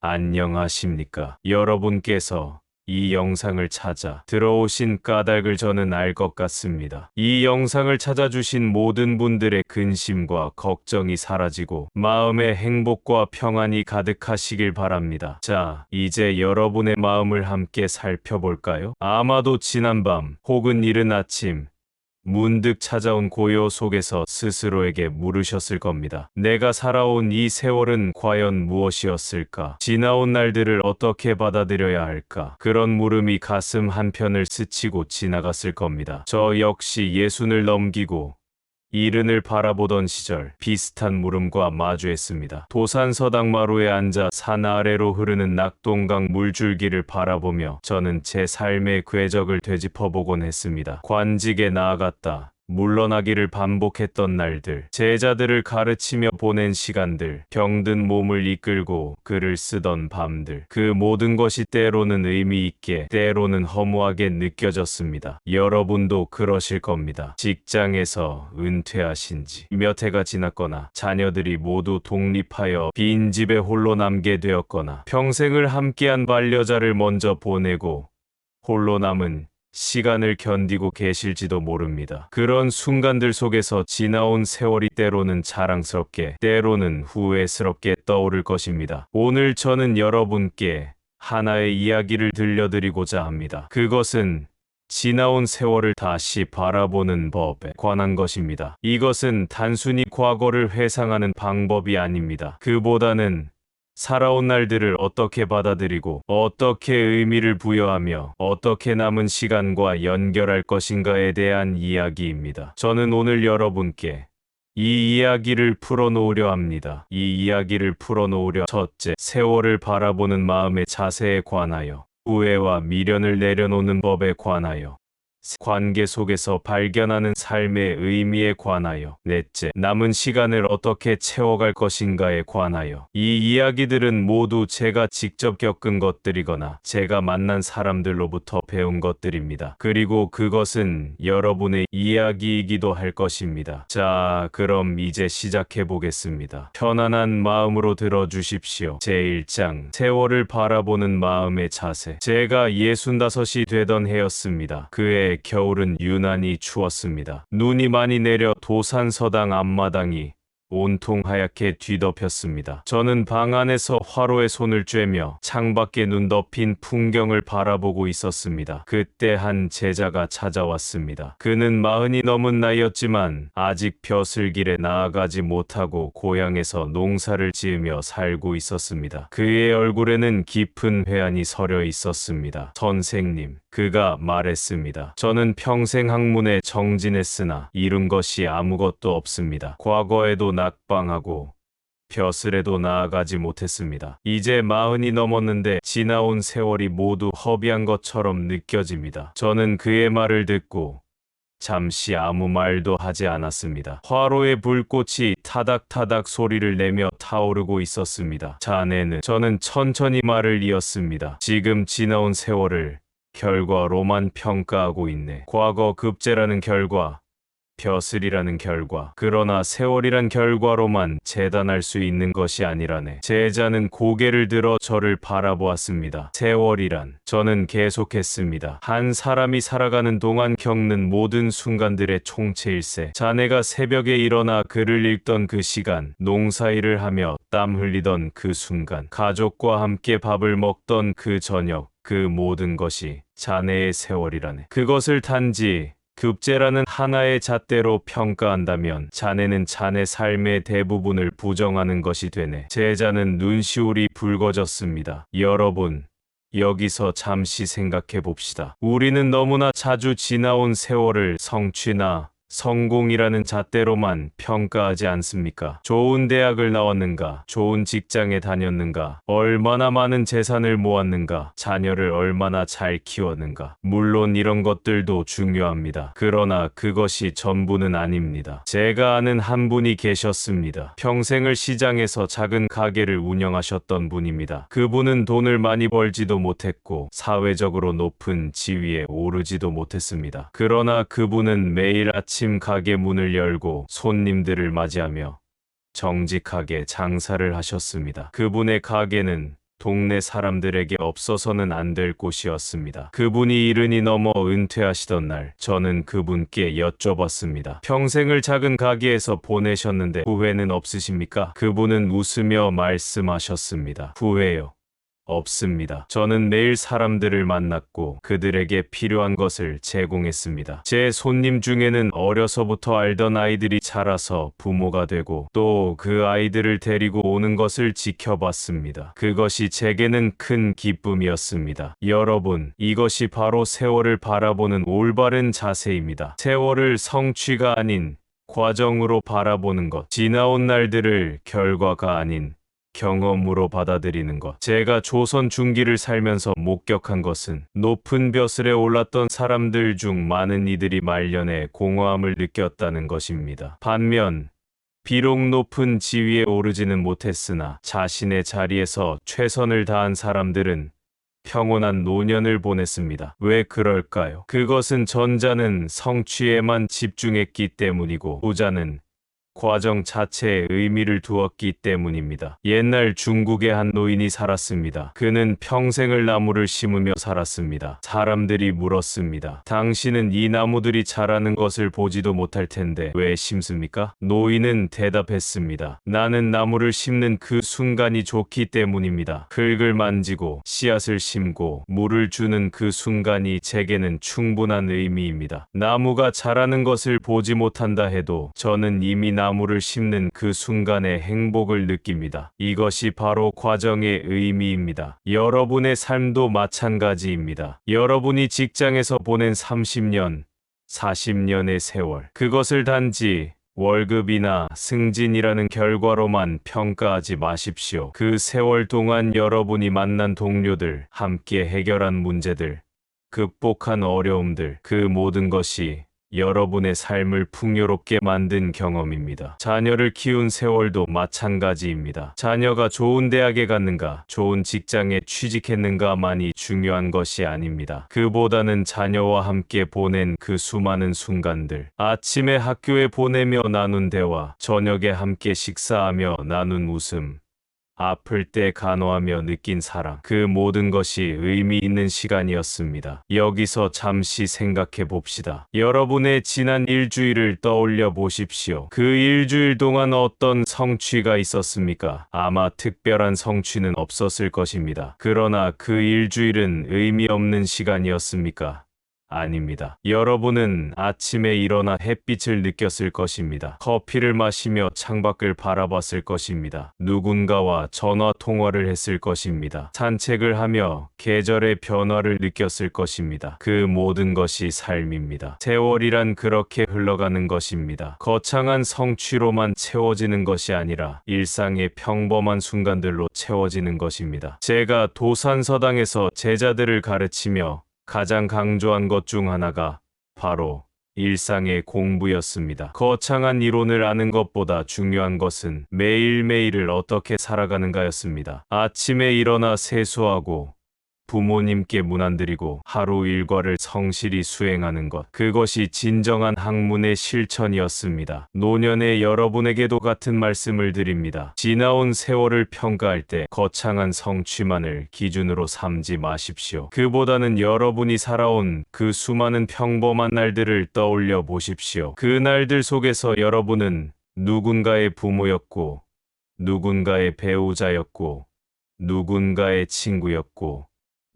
안녕하십니까. 여러분께서 이 영상을 찾아 들어오신 까닭을 저는 알 것 같습니다. 이 영상을 찾아주신 모든 분들의 근심과 걱정이 사라지고 마음의 행복과 평안이 가득하시길 바랍니다. 자, 이제 여러분의 마음을 함께 살펴볼까요? 아마도 지난밤 혹은 이른 아침 문득 찾아온 고요 속에서 스스로에게 물으셨을 겁니다. 내가 살아온 이 세월은 과연 무엇이었을까? 지나온 날들을 어떻게 받아들여야 할까? 그런 물음이 가슴 한편을 스치고 지나갔을 겁니다. 저 역시 예순을 넘기고 이른을 바라보던 시절 비슷한 물음과 마주했습니다. 도산서당마루에 앉아 산 아래로 흐르는 낙동강 물줄기를 바라보며 저는 제 삶의 궤적을 되짚어보곤 했습니다. 관직에 나아갔다. 물러나기를 반복했던 날들, 제자들을 가르치며 보낸 시간들, 병든 몸을 이끌고 글을 쓰던 밤들, 그 모든 것이 때로는 의미 있게, 때로는 허무하게 느껴졌습니다. 여러분도 그러실 겁니다. 직장에서 은퇴하신 지 몇 해가 지났거나 자녀들이 모두 독립하여 빈집에 홀로 남게 되었거나 평생을 함께한 반려자를 먼저 보내고 홀로 남은 시간을 견디고 계실지도 모릅니다. 그런 순간들 속에서 지나온 세월이 때로는 자랑스럽게, 때로는 후회스럽게 떠오를 것입니다. 오늘 저는 여러분께 하나의 이야기를 들려드리고자 합니다. 그것은 지나온 세월을 다시 바라보는 법에 관한 것입니다. 이것은 단순히 과거를 회상하는 방법이 아닙니다. 그보다는 살아온 날들을 어떻게 받아들이고 어떻게 의미를 부여하며 어떻게 남은 시간과 연결할 것인가에 대한 이야기입니다. 저는 오늘 여러분께 이 이야기를 풀어놓으려 합니다. 이 이야기를 풀어놓으려 첫째, 세월을 바라보는 마음의 자세에 관하여, 후회와 미련을 내려놓는 법에 관하여, 관계 속에서 발견하는 삶의 의미에 관하여, 넷째, 남은 시간을 어떻게 채워갈 것인가에 관하여. 이 이야기들은 모두 제가 직접 겪은 것들이거나 제가 만난 사람들로부터 배운 것들입니다. 그리고 그것은 여러분의 이야기이기도 할 것입니다. 자, 그럼 이제 시작해 보겠습니다. 편안한 마음으로 들어주십시오. 제1장, 세월을 바라보는 마음의 자세. 제가 65이 되던 해였습니다. 그해 겨울은 유난히 추웠습니다. 눈이 많이 내려 도산서당 앞마당이 온통 하얗게 뒤덮였습니다. 저는 방 안에서 화로에 손을 쬐며 창밖에 눈 덮인 풍경을 바라보고 있었습니다. 그때 한 제자가 찾아왔습니다. 그는 40이 넘은 나이였지만 아직 벼슬길에 나아가지 못하고 고향에서 농사를 지으며 살고 있었습니다. 그의 얼굴에는 깊은 회한이 서려 있었습니다. 선생님, 그가 말했습니다. 저는 평생 학문에 정진했으나 이룬 것이 아무것도 없습니다. 과거에도 낙방하고 벼슬에도 나아가지 못했습니다. 이제 40이 넘었는데 지나온 세월이 모두 허비한 것처럼 느껴집니다. 저는 그의 말을 듣고 잠시 아무 말도 하지 않았습니다. 화로의 불꽃이 타닥타닥 소리를 내며 타오르고 있었습니다. 자네는, 저는 천천히 말을 이었습니다. 지금 지나온 세월을 결과로만 평가하고 있네. 과거 급제라는 결과, 벼슬이라는 결과, 그러나 세월이란 결과로만 재단할 수 있는 것이 아니라네. 제자는 고개를 들어 저를 바라보았습니다. 세월이란, 저는 계속했습니다. 한 사람이 살아가는 동안 겪는 모든 순간들의 총체일세. 자네가 새벽에 일어나 글을 읽던 그 시간, 농사일을 하며 땀 흘리던 그 순간, 가족과 함께 밥을 먹던 그 저녁, 그 모든 것이 자네의 세월이라네. 그것을 단지 급제라는 하나의 잣대로 평가한다면 자네는 자네 삶의 대부분을 부정하는 것이 되네. 제자는 눈시울이 붉어졌습니다. 여러분, 여기서 잠시 생각해 봅시다. 우리는 너무나 자주 지나온 세월을 성취나 성공이라는 잣대로만 평가하지 않습니까? 좋은 대학을 나왔는가? 좋은 직장에 다녔는가? 얼마나 많은 재산을 모았는가? 자녀를 얼마나 잘 키웠는가? 물론 이런 것들도 중요합니다. 그러나 그것이 전부는 아닙니다. 제가 아는 한 분이 계셨습니다. 평생을 시장에서 작은 가게를 운영하셨던 분입니다. 그분은 돈을 많이 벌지도 못했고 사회적으로 높은 지위에 오르지도 못했습니다. 그러나 그분은 매일 아침 가게 문을 열고 손님들을 맞이하며 정직하게 장사를 하셨습니다. 그분의 가게는 동네 사람들에게 없어서는 안 될 곳이었습니다. 그분이 이른이 넘어 은퇴하시던 날 저는 그분께 여쭤봤습니다. 평생을 작은 가게에서 보내셨는데 후회는 없으십니까? 그분은 웃으며 말씀하셨습니다. 후회요? 없습니다. 저는 매일 사람들을 만났고 그들에게 필요한 것을 제공했습니다. 제 손님 중에는 어려서부터 알던 아이들이 자라서 부모가 되고 또 그 아이들을 데리고 오는 것을 지켜봤습니다. 그것이 제게는 큰 기쁨이었습니다. 여러분, 이것이 바로 세월을 바라보는 올바른 자세입니다. 세월을 성취가 아닌 과정으로 바라보는 것, 지나온 날들을 결과가 아닌 경험으로 받아들이는 것. 제가 조선 중기를 살면서 목격한 것은 높은 벼슬에 올랐던 사람들 중 많은 이들이 말년에 공허함을 느꼈다는 것입니다. 반면 비록 높은 지위에 오르지는 못했으나 자신의 자리에서 최선을 다한 사람들은 평온한 노년을 보냈습니다. 왜 그럴까요? 그것은 전자는 성취에만 집중했기 때문이고 후자는 과정 자체에 의미를 두었기 때문입니다. 옛날 중국의 한 노인이 살았습니다. 그는 평생을 나무를 심으며 살았습니다. 사람들이 물었습니다. 당신은 이 나무들이 자라는 것을 보지도 못할 텐데 왜 심습니까? 노인은 대답했습니다. 나는 나무를 심는 그 순간이 좋기 때문입니다. 흙을 만지고 씨앗을 심고 물을 주는 그 순간이 제게는 충분한 의미입니다. 나무가 자라는 것을 보지 못한다 해도 저는 이미 나무를 심는 그 순간의 행복을 느낍니다. 이것이 바로 과정의 의미입니다. 여러분의 삶도 마찬가지입니다. 여러분이 직장에서 보낸 30년, 40년의 세월, 그것을 단지 월급이나 승진이라는 결과로만 평가하지 마십시오. 그 세월 동안 여러분이 만난 동료들, 함께 해결한 문제들, 극복한 어려움들, 그 모든 것이 여러분의 삶을 풍요롭게 만든 경험입니다. 자녀를 키운 세월도 마찬가지입니다. 자녀가 좋은 대학에 갔는가, 좋은 직장에 취직했는가만이 중요한 것이 아닙니다. 그보다는 자녀와 함께 보낸 그 수많은 순간들, 아침에 학교에 보내며 나눈 대화, 저녁에 함께 식사하며 나눈 웃음, 아플 때 간호하며 느낀 사랑, 그 모든 것이 의미 있는 시간이었습니다. 여기서 잠시 생각해 봅시다. 여러분의 지난 일주일을 떠올려 보십시오. 그 일주일 동안 어떤 성취가 있었습니까? 아마 특별한 성취는 없었을 것입니다. 그러나 그 일주일은 의미 없는 시간이었습니까? 아닙니다. 여러분은 아침에 일어나 햇빛을 느꼈을 것입니다. 커피를 마시며 창밖을 바라봤을 것입니다. 누군가와 전화 통화를 했을 것입니다. 산책을 하며 계절의 변화를 느꼈을 것입니다. 그 모든 것이 삶입니다. 세월이란 그렇게 흘러가는 것입니다. 거창한 성취로만 채워지는 것이 아니라 일상의 평범한 순간들로 채워지는 것입니다. 제가 도산서당에서 제자들을 가르치며 가장 강조한 것 중 하나가 바로 일상의 공부였습니다. 거창한 이론을 아는 것보다 중요한 것은 매일매일을 어떻게 살아가는가였습니다. 아침에 일어나 세수하고 부모님께 문안드리고 하루 일과를 성실히 수행하는 것, 그것이 진정한 학문의 실천이었습니다. 노년의 여러분에게도 같은 말씀을 드립니다. 지나온 세월을 평가할 때 거창한 성취만을 기준으로 삼지 마십시오. 그보다는 여러분이 살아온 그 수많은 평범한 날들을 떠올려 보십시오. 그 날들 속에서 여러분은 누군가의 부모였고, 누군가의 배우자였고, 누군가의 친구였고,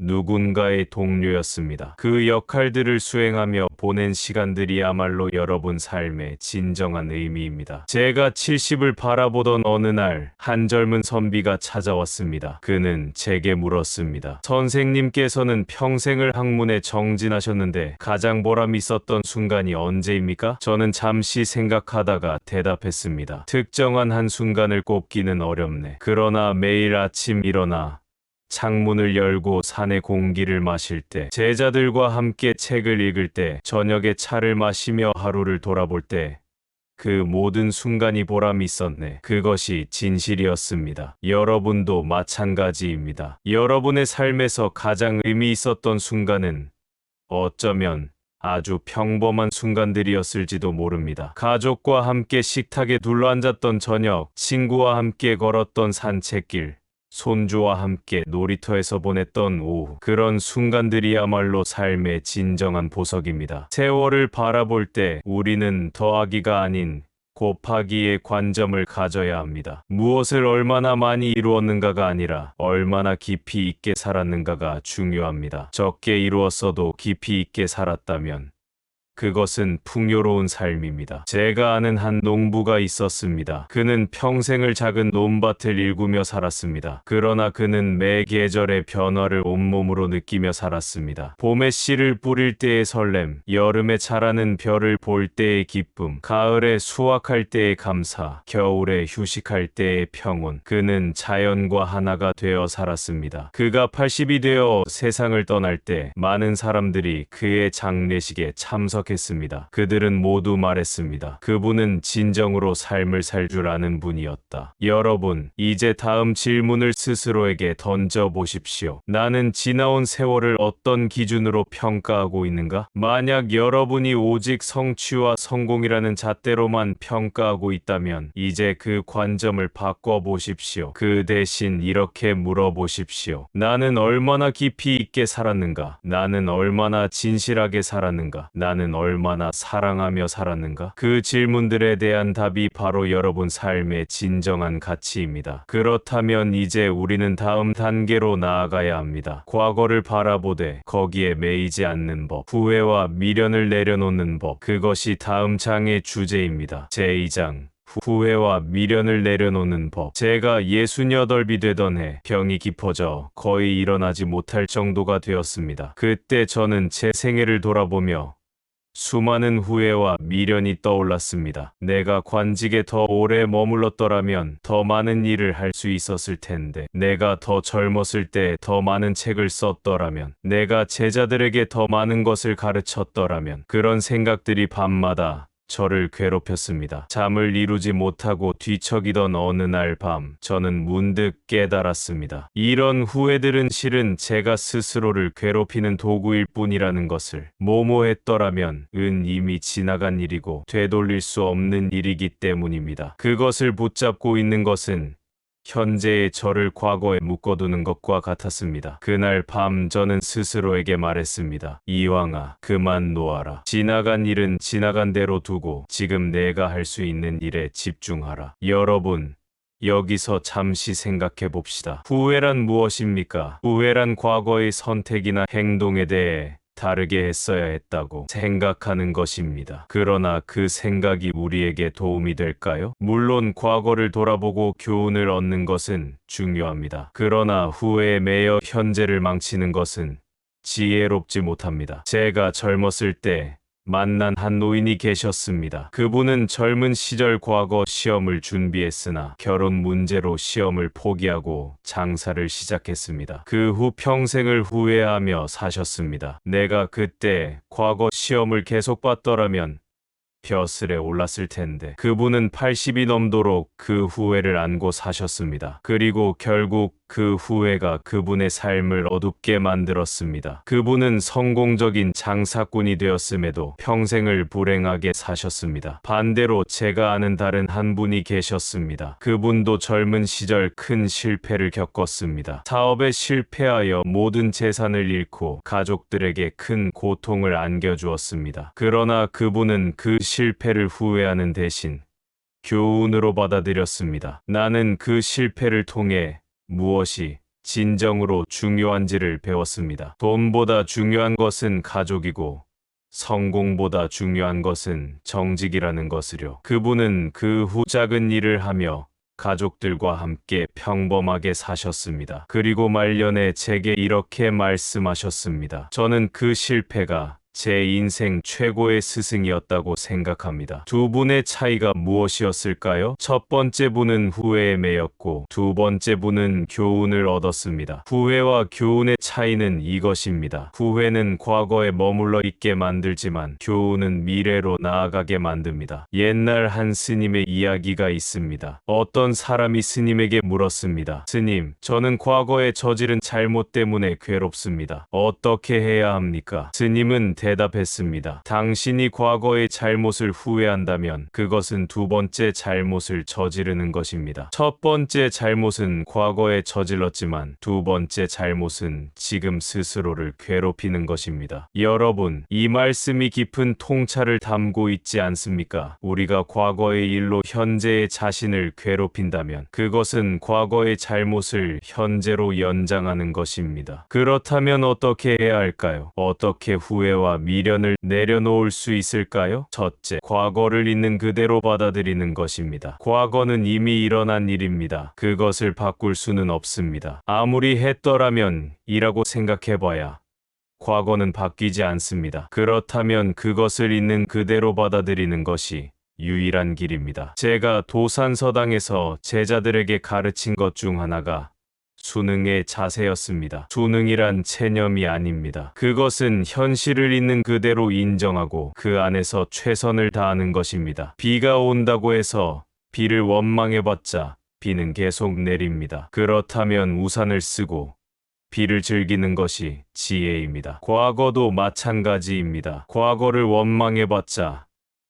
누군가의 동료였습니다. 그 역할들을 수행하며 보낸 시간들이야말로 여러분 삶의 진정한 의미입니다. 제가 70을 바라보던 어느 날, 한 젊은 선비가 찾아왔습니다. 그는 제게 물었습니다. 선생님께서는 평생을 학문에 정진하셨는데 가장 보람 있었던 순간이 언제입니까? 저는 잠시 생각하다가 대답했습니다. 특정한 한 순간을 꼽기는 어렵네. 그러나 매일 아침 일어나 창문을 열고 산의 공기를 마실 때, 제자들과 함께 책을 읽을 때, 저녁에 차를 마시며 하루를 돌아볼 때, 그 모든 순간이 보람이 있었네. 그것이 진실이었습니다. 여러분도 마찬가지입니다. 여러분의 삶에서 가장 의미 있었던 순간은 어쩌면 아주 평범한 순간들이었을지도 모릅니다. 가족과 함께 식탁에 둘러앉았던 저녁, 친구와 함께 걸었던 산책길, 손주와 함께 놀이터에서 보냈던 오후. 그런 순간들이야말로 삶의 진정한 보석입니다. 세월을 바라볼 때 우리는 더하기가 아닌 곱하기의 관점을 가져야 합니다. 무엇을 얼마나 많이 이루었는가가 아니라 얼마나 깊이 있게 살았는가가 중요합니다. 적게 이루었어도 깊이 있게 살았다면 그것은 풍요로운 삶입니다. 제가 아는 한 농부가 있었습니다. 그는 평생을 작은 논밭을 일구며 살았습니다. 그러나 그는 매 계절의 변화를 온몸으로 느끼며 살았습니다. 봄에 씨를 뿌릴 때의 설렘, 여름에 자라는 별을 볼 때의 기쁨, 가을에 수확할 때의 감사, 겨울에 휴식할 때의 평온. 그는 자연과 하나가 되어 살았습니다. 그가 80이 되어 세상을 떠날 때 많은 사람들이 그의 장례식에 참석했습니다. 그들은 모두 말했습니다. 그분은 진정으로 삶을 살 줄 아는 분이었다. 여러분, 이제 다음 질문을 스스로에게 던져보십시오. 나는 지나온 세월을 어떤 기준으로 평가하고 있는가? 만약 여러분이 오직 성취와 성공이라는 잣대로만 평가하고 있다면 이제 그 관점을 바꿔보십시오. 그 대신 이렇게 물어보십시오. 나는 얼마나 깊이 있게 살았는가? 나는 얼마나 진실하게 살았는가? 나는 얼마나 사랑하며 살았는가? 그 질문들에 대한 답이 바로 여러분 삶의 진정한 가치입니다. 그렇다면 이제 우리는 다음 단계로 나아가야 합니다. 과거를 바라보되 거기에 매이지 않는 법, 후회와 미련을 내려놓는 법, 그것이 다음 장의 주제입니다. 제2장 후회와 미련을 내려놓는 법. 제가 68이 되던 해 병이 깊어져 거의 일어나지 못할 정도가 되었습니다. 그때 저는 제 생애를 돌아보며 수많은 후회와 미련이 떠올랐습니다. 내가 관직에 더 오래 머물렀더라면 더 많은 일을 할 수 있었을 텐데, 내가 더 젊었을 때 더 많은 책을 썼더라면, 내가 제자들에게 더 많은 것을 가르쳤더라면, 그런 생각들이 밤마다 저를 괴롭혔습니다. 잠을 이루지 못하고 뒤척이던 어느 날 밤, 저는 문득 깨달았습니다. 이런 후회들은 실은 제가 스스로를 괴롭히는 도구일 뿐이라는 것을. 뭐뭐 했더라면 은 이미 지나간 일이고 되돌릴 수 없는 일이기 때문입니다. 그것을 붙잡고 있는 것은 현재의 저를 과거에 묶어두는 것과 같았습니다. 그날 밤 저는 스스로에게 말했습니다. 이왕아, 그만 놓아라. 지나간 일은 지나간 대로 두고 지금 내가 할 수 있는 일에 집중하라. 여러분, 여기서 잠시 생각해 봅시다. 후회란 무엇입니까? 후회란 과거의 선택이나 행동에 대해 다르게 했어야 했다고 생각하는 것입니다. 그러나 그 생각이 우리에게 도움이 될까요? 물론 과거를 돌아보고 교훈을 얻는 것은 중요합니다. 그러나 후회에 매여 현재를 망치는 것은 지혜롭지 못합니다. 제가 젊었을 때 만난 한 노인이 계셨습니다. 그분은 젊은 시절 과거 시험을 준비했으나 결혼 문제로 시험을 포기하고 장사를 시작했습니다. 그 후 평생을 후회하며 사셨습니다. 내가 그때 과거 시험을 계속 봤더라면 벼슬에 올랐을 텐데. 그분은 80이 넘도록 그 후회를 안고 사셨습니다. 그리고 결국 그 후회가 그분의 삶을 어둡게 만들었습니다. 그분은 성공적인 장사꾼이 되었음에도 평생을 불행하게 사셨습니다. 반대로 제가 아는 다른 한 분이 계셨습니다. 그분도 젊은 시절 큰 실패를 겪었습니다. 사업에 실패하여 모든 재산을 잃고 가족들에게 큰 고통을 안겨주었습니다. 그러나 그분은 그 실패를 후회하는 대신 교훈으로 받아들였습니다. 나는 그 실패를 통해 무엇이 진정으로 중요한지를 배웠습니다. 돈보다 중요한 것은 가족이고 성공보다 중요한 것은 정직이라는 것을요. 그분은 그 후 작은 일을 하며 가족들과 함께 평범하게 사셨습니다. 그리고 말년에 제게 이렇게 말씀하셨습니다. 저는 그 실패가 제 인생 최고의 스승이었다고 생각합니다. 두 분의 차이가 무엇이었을까요? 첫 번째 분은 후회에 매였고 두 번째 분은 교훈을 얻었습니다. 후회와 교훈의 차이는 이것입니다. 후회는 과거에 머물러 있게 만들지만 교훈은 미래로 나아가게 만듭니다. 옛날 한 스님의 이야기가 있습니다. 어떤 사람이 스님에게 물었습니다. 스님, 저는 과거에 저지른 잘못 때문에 괴롭습니다. 어떻게 해야 합니까? 스님은 대답했습니다. 당신이 과거의 잘못을 후회한다면 그것은 두 번째 잘못을 저지르는 것입니다. 첫 번째 잘못은 과거에 저질렀지만 두 번째 잘못은 지금 스스로를 괴롭히는 것입니다. 여러분, 이 말씀이 깊은 통찰을 담고 있지 않습니까? 우리가 과거의 일로 현재의 자신을 괴롭힌다면 그것은 과거의 잘못을 현재로 연장하는 것입니다. 그렇다면 어떻게 해야 할까요? 어떻게 후회와 미련을 내려놓을 수 있을까요? 첫째, 과거를 있는 그대로 받아들이는 것입니다. 과거는 이미 일어난 일입니다. 그것을 바꿀 수는 없습니다. 아무리 했더라면 이라고 생각해봐야 과거는 바뀌지 않습니다. 그렇다면 그것을 있는 그대로 받아들이는 것이 유일한 길입니다. 제가 도산서당에서 제자들에게 가르친 것 중 하나가 수능의 자세였습니다. 수능이란 체념이 아닙니다. 그것은 현실을 있는 그대로 인정하고 그 안에서 최선을 다하는 것입니다. 비가 온다고 해서 비를 원망해봤자 비는 계속 내립니다. 그렇다면 우산을 쓰고 비를 즐기는 것이 지혜입니다. 과거도 마찬가지입니다. 과거를 원망해봤자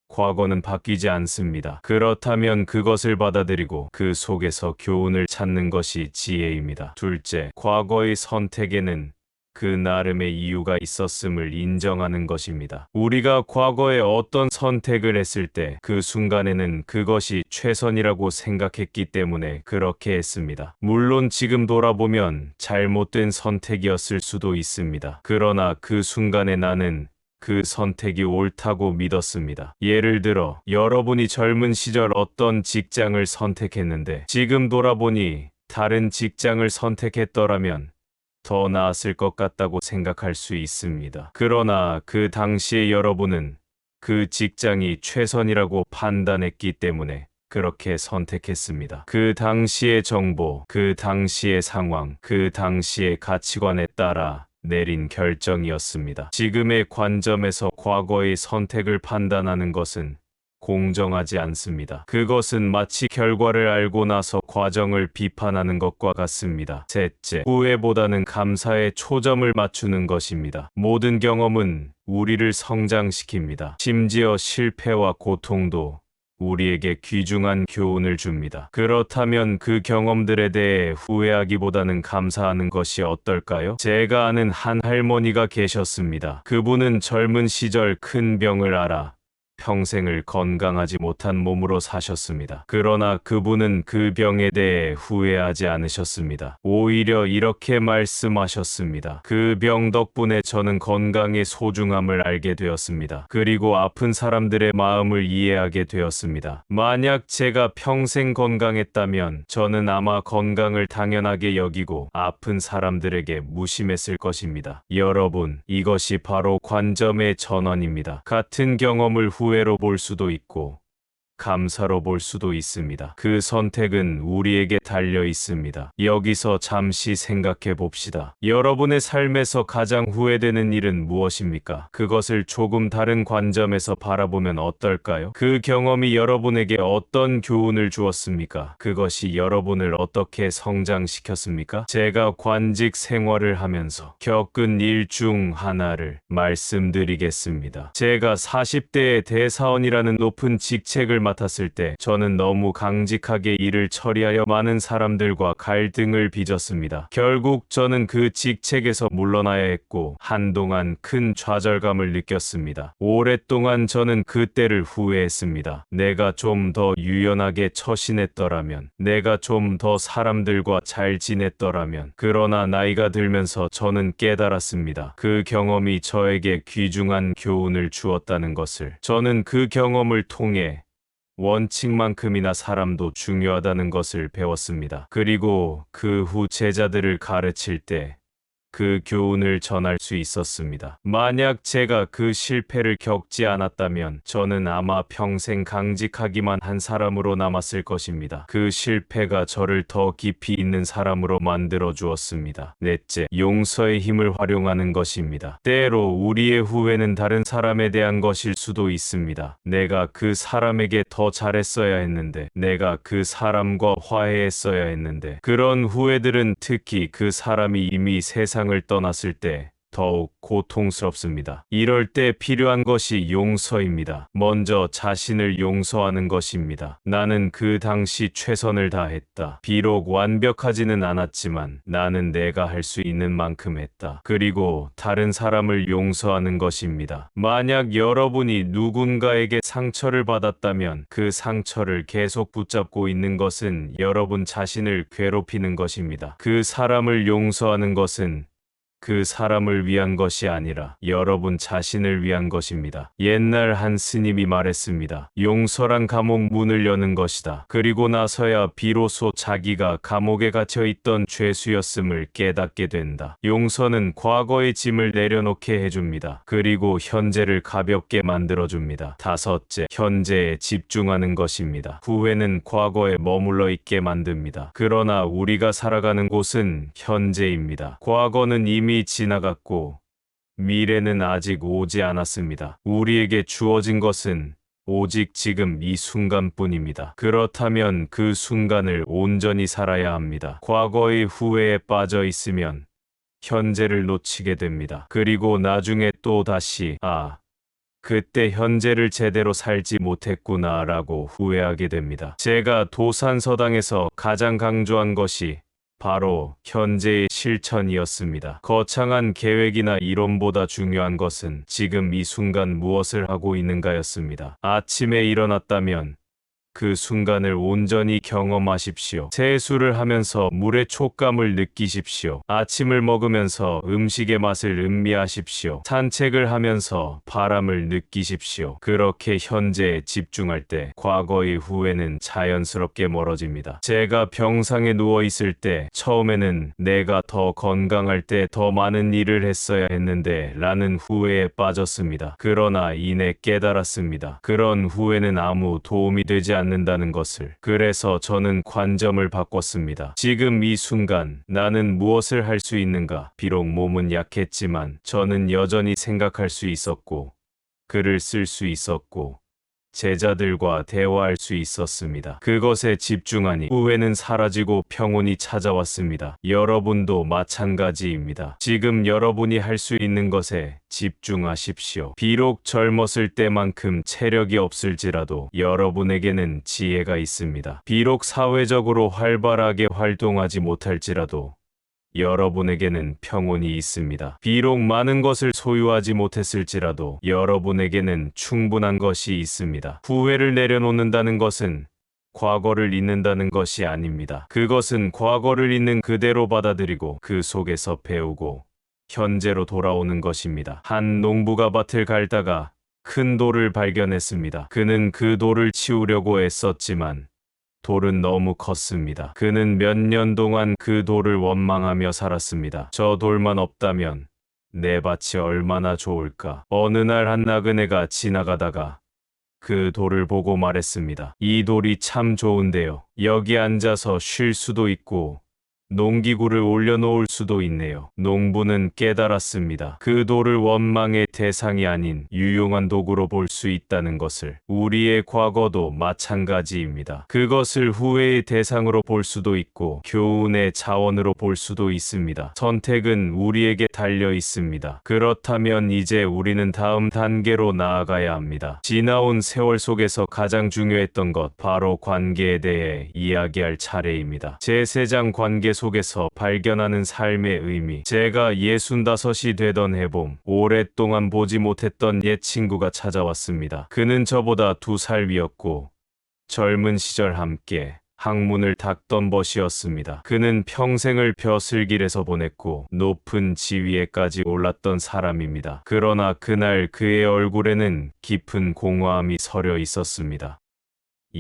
과거는 바뀌지 않습니다. 그렇다면 그것을 받아들이고 그 속에서 교훈을 찾는 것이 지혜입니다. 둘째, 과거의 선택에는 그 나름의 이유가 있었음을 인정하는 것입니다. 우리가 과거에 어떤 선택을 했을 때 그 순간에는 그것이 최선이라고 생각했기 때문에 그렇게 했습니다. 물론 지금 돌아보면 잘못된 선택이었을 수도 있습니다. 그러나 그 순간에 나는 그 선택이 옳다고 믿었습니다. 예를 들어 여러분이 젊은 시절 어떤 직장을 선택했는데 지금 돌아보니 다른 직장을 선택했더라면 더 나았을 것 같다고 생각할 수 있습니다. 그러나 그 당시에 여러분은 그 직장이 최선이라고 판단했기 때문에 그렇게 선택했습니다. 그 당시의 정보, 그 당시의 상황, 그 당시의 가치관에 따라 내린 결정이었습니다. 지금의 관점에서 과거의 선택을 판단하는 것은 공정하지 않습니다. 그것은 마치 결과를 알고 나서 과정을 비판하는 것과 같습니다. 셋째, 후회보다는 감사에 초점을 맞추는 것입니다. 모든 경험은 우리를 성장시킵니다. 심지어 실패와 고통도 우리에게 귀중한 교훈을 줍니다. 그렇다면 그 경험들에 대해 후회하기보다는 감사하는 것이 어떨까요? 제가 아는 한 할머니가 계셨습니다. 그분은 젊은 시절 큰 병을 앓아 평생을 건강하지 못한 몸으로 사셨습니다. 그러나 그분은 그 병에 대해 후회하지 않으셨습니다. 오히려 이렇게 말씀하셨습니다. 그 병 덕분에 저는 건강의 소중함을 알게 되었습니다. 그리고 아픈 사람들의 마음을 이해하게 되었습니다. 만약 제가 평생 건강했다면 저는 아마 건강을 당연하게 여기고 아픈 사람들에게 무심했을 것입니다. 여러분, 이것이 바로 관점의 전환입니다. 같은 경험을 후회로 볼 수도 있고 감사로 볼 수도 있습니다. 그 선택은 우리에게 달려 있습니다. 여기서 잠시 생각해 봅시다. 여러분의 삶에서 가장 후회되는 일은 무엇입니까? 그것을 조금 다른 관점에서 바라보면 어떨까요? 그 경험이 여러분에게 어떤 교훈을 주었습니까? 그것이 여러분을 어떻게 성장시켰습니까? 제가 관직 생활을 하면서 겪은 일 중 하나를 말씀드리겠습니다. 제가 40대의 대사원이라는 높은 직책을 맡았을 때 저는 너무 강직하게 일을 처리하여 많은 사람들과 갈등을 빚었습니다. 결국 저는 그 직책에서 물러나야 했고 한동안 큰 좌절감을 느꼈습니다. 오랫동안 저는 그때를 후회했습니다. 내가 좀 더 유연하게 처신했더라면, 내가 좀 더 사람들과 잘 지냈더라면. 그러나 나이가 들면서 저는 깨달았습니다. 그 경험이 저에게 귀중한 교훈을 주었다는 것을. 저는 그 경험을 통해 원칙만큼이나 사람도 중요하다는 것을 배웠습니다. 그리고 그 후 제자들을 가르칠 때 그 교훈을 전할 수 있었습니다. 만약 제가 그 실패를 겪지 않았다면 저는 아마 평생 강직하기만 한 사람으로 남았을 것입니다. 그 실패가 저를 더 깊이 있는 사람으로 만들어 주었습니다. 넷째, 용서의 힘을 활용하는 것입니다. 때로 우리의 후회는 다른 사람에 대한 것일 수도 있습니다. 내가 그 사람에게 더 잘했어야 했는데, 내가 그 사람과 화해했어야 했는데, 그런 후회들은 특히 그 사람이 이미 세상을 떠났을 때 더욱 고통스럽습니다. 이럴 때 필요한 것이 용서입니다. 먼저 자신을 용서하는 것입니다. 나는 그 당시 최선을 다했다. 비록 완벽하지는 않았지만 나는 내가 할 수 있는 만큼 했다. 그리고 다른 사람을 용서하는 것입니다. 만약 여러분이 누군가에게 상처를 받았다면 그 상처를 계속 붙잡고 있는 것은 여러분 자신을 괴롭히는 것입니다. 그 사람을 용서하는 것은 그 사람을 위한 것이 아니라 여러분 자신을 위한 것입니다. 옛날 한 스님이 말했습니다. 용서란 감옥 문을 여는 것이다. 그리고 나서야 비로소 자기가 감옥에 갇혀 있던 죄수였음을 깨닫게 된다. 용서는 과거의 짐을 내려놓게 해줍니다. 그리고 현재를 가볍게 만들어줍니다. 다섯째, 현재에 집중하는 것입니다. 후회는 과거에 머물러 있게 만듭니다. 그러나 우리가 살아가는 곳은 현재입니다. 과거는 이미 지나갔고 미래는 아직 오지 않았습니다. 우리에게 주어진 것은 오직 지금 이 순간뿐입니다. 그렇다면 그 순간을 온전히 살아야 합니다. 과거의 후회에 빠져 있으면 현재를 놓치게 됩니다. 그리고 나중에 또 다시 그때 현재를 제대로 살지 못했구나 라고 후회하게 됩니다. 제가 도산서당에서 가장 강조한 것이 바로 현재의 실천이었습니다. 거창한 계획이나 이론보다 중요한 것은 지금 이 순간 무엇을 하고 있는가였습니다. 아침에 일어났다면 그 순간을 온전히 경험하십시오. 세수를 하면서 물의 촉감을 느끼십시오. 아침을 먹으면서 음식의 맛을 음미하십시오. 산책을 하면서 바람을 느끼십시오. 그렇게 현재에 집중할 때 과거의 후회는 자연스럽게 멀어집니다. 제가 병상에 누워 있을 때 처음에는 내가 더 건강할 때 더 많은 일을 했어야 했는데 라는 후회에 빠졌습니다. 그러나 이내 깨달았습니다. 그런 후회는 아무 도움이 되지 않는다는 것을. 그래서 저는 관점을 바꿨습니다. 지금 이 순간 나는 무엇을 할 수 있는가? 비록 몸은 약했지만 저는 여전히 생각할 수 있었고 글을 쓸 수 있었고 제자들과 대화할 수 있었습니다. 그것에 집중하니 후회는 사라지고 평온이 찾아왔습니다. 여러분도 마찬가지입니다. 지금 여러분이 할 수 있는 것에 집중하십시오. 비록 젊었을 때만큼 체력이 없을지라도 여러분에게는 지혜가 있습니다. 비록 사회적으로 활발하게 활동하지 못할지라도 여러분에게는 평온이 있습니다. 비록 많은 것을 소유하지 못했을지라도 여러분에게는 충분한 것이 있습니다. 후회를 내려놓는다는 것은 과거를 잊는다는 것이 아닙니다. 그것은 과거를 있는 그대로 받아들이고 그 속에서 배우고 현재로 돌아오는 것입니다. 한 농부가 밭을 갈다가 큰 돌을 발견했습니다. 그는 그 돌을 치우려고 애썼지만 돌은 너무 컸습니다. 그는 몇 년 동안 그 돌을 원망하며 살았습니다. 저 돌만 없다면 내 밭이 얼마나 좋을까. 어느 날 한 나그네가 지나가다가 그 돌을 보고 말했습니다. 이 돌이 참 좋은데요. 여기 앉아서 쉴 수도 있고 농기구를 올려놓을 수도 있네요. 농부는 깨달았습니다. 그 돌을 원망의 대상이 아닌 유용한 도구로 볼 수 있다는 것을. 우리의 과거도 마찬가지입니다. 그것을 후회의 대상으로 볼 수도 있고 교훈의 자원으로 볼 수도 있습니다. 선택은 우리에게 달려 있습니다. 그렇다면 이제 우리는 다음 단계로 나아가야 합니다. 지나온 세월 속에서 가장 중요했던 것, 바로 관계에 대해 이야기할 차례입니다. 제3장 관계 속에서 발견하는 삶의 의미. 제가 65이 되던 해봄, 오랫동안 보지 못했던 옛 친구가 찾아왔습니다. 그는 저보다 2살 위였고 젊은 시절 함께 학문을 닦던 벗이었습니다. 그는 평생을 벼슬길에서 보냈고 높은 지위에까지 올랐던 사람입니다. 그러나 그날 그의 얼굴에는 깊은 공허함이 서려 있었습니다.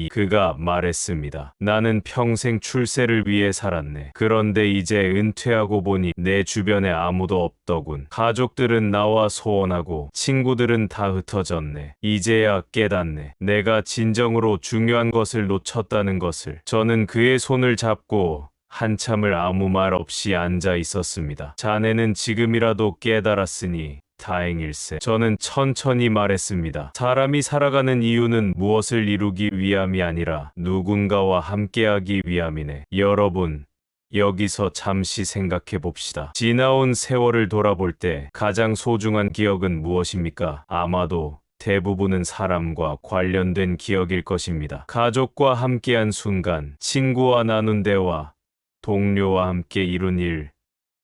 그가 말했습니다. 나는 평생 출세를 위해 살았네. 그런데 이제 은퇴하고 보니 내 주변에 아무도 없더군. 가족들은 나와 소원하고 친구들은 다 흩어졌네. 이제야 깨닫네. 내가 진정으로 중요한 것을 놓쳤다는 것을. 저는 그의 손을 잡고 한참을 아무 말 없이 앉아 있었습니다. 자네는 지금이라도 깨달았으니 다행일세. 저는 천천히 말했습니다. 사람이 살아가는 이유는 무엇을 이루기 위함이 아니라 누군가와 함께하기 위함이네. 여러분, 여기서 잠시 생각해 봅시다. 지나온 세월을 돌아볼 때 가장 소중한 기억은 무엇입니까? 아마도 대부분은 사람과 관련된 기억일 것입니다. 가족과 함께한 순간, 친구와 나눈 대화, 동료와 함께 이룬 일,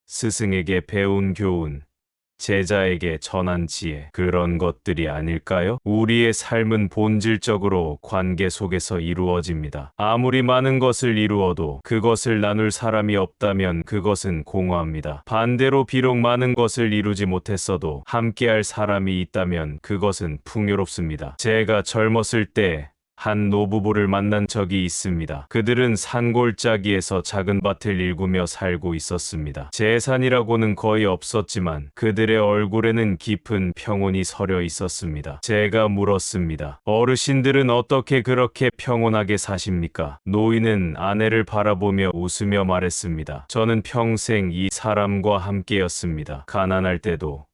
스승에게 배운 교훈, 제자에게 전한 지혜, 그런 것들이 아닐까요? 우리의 삶은 본질적으로 관계 속에서 이루어집니다. 아무리 많은 것을 이루어도 그것을 나눌 사람이 없다면 그것은 공허합니다. 반대로 비록 많은 것을 이루지 못했어도 함께할 사람이 있다면 그것은 풍요롭습니다. 제가 젊었을 때 한 노부부를 만난 적이 있습니다. 그들은 산골짜기에서 작은 밭을 일구며 살고 있었습니다. 재산이라고는 거의 없었지만 그들의 얼굴에는 깊은 평온이 서려 있었습니다. 제가 물었습니다. 어르신들은 어떻게 그렇게 평온하게 사십니까? 노인은 아내를 바라보며 웃으며 말했습니다. 저는 평생 이 사람과 함께였습니다. 가난할 때도,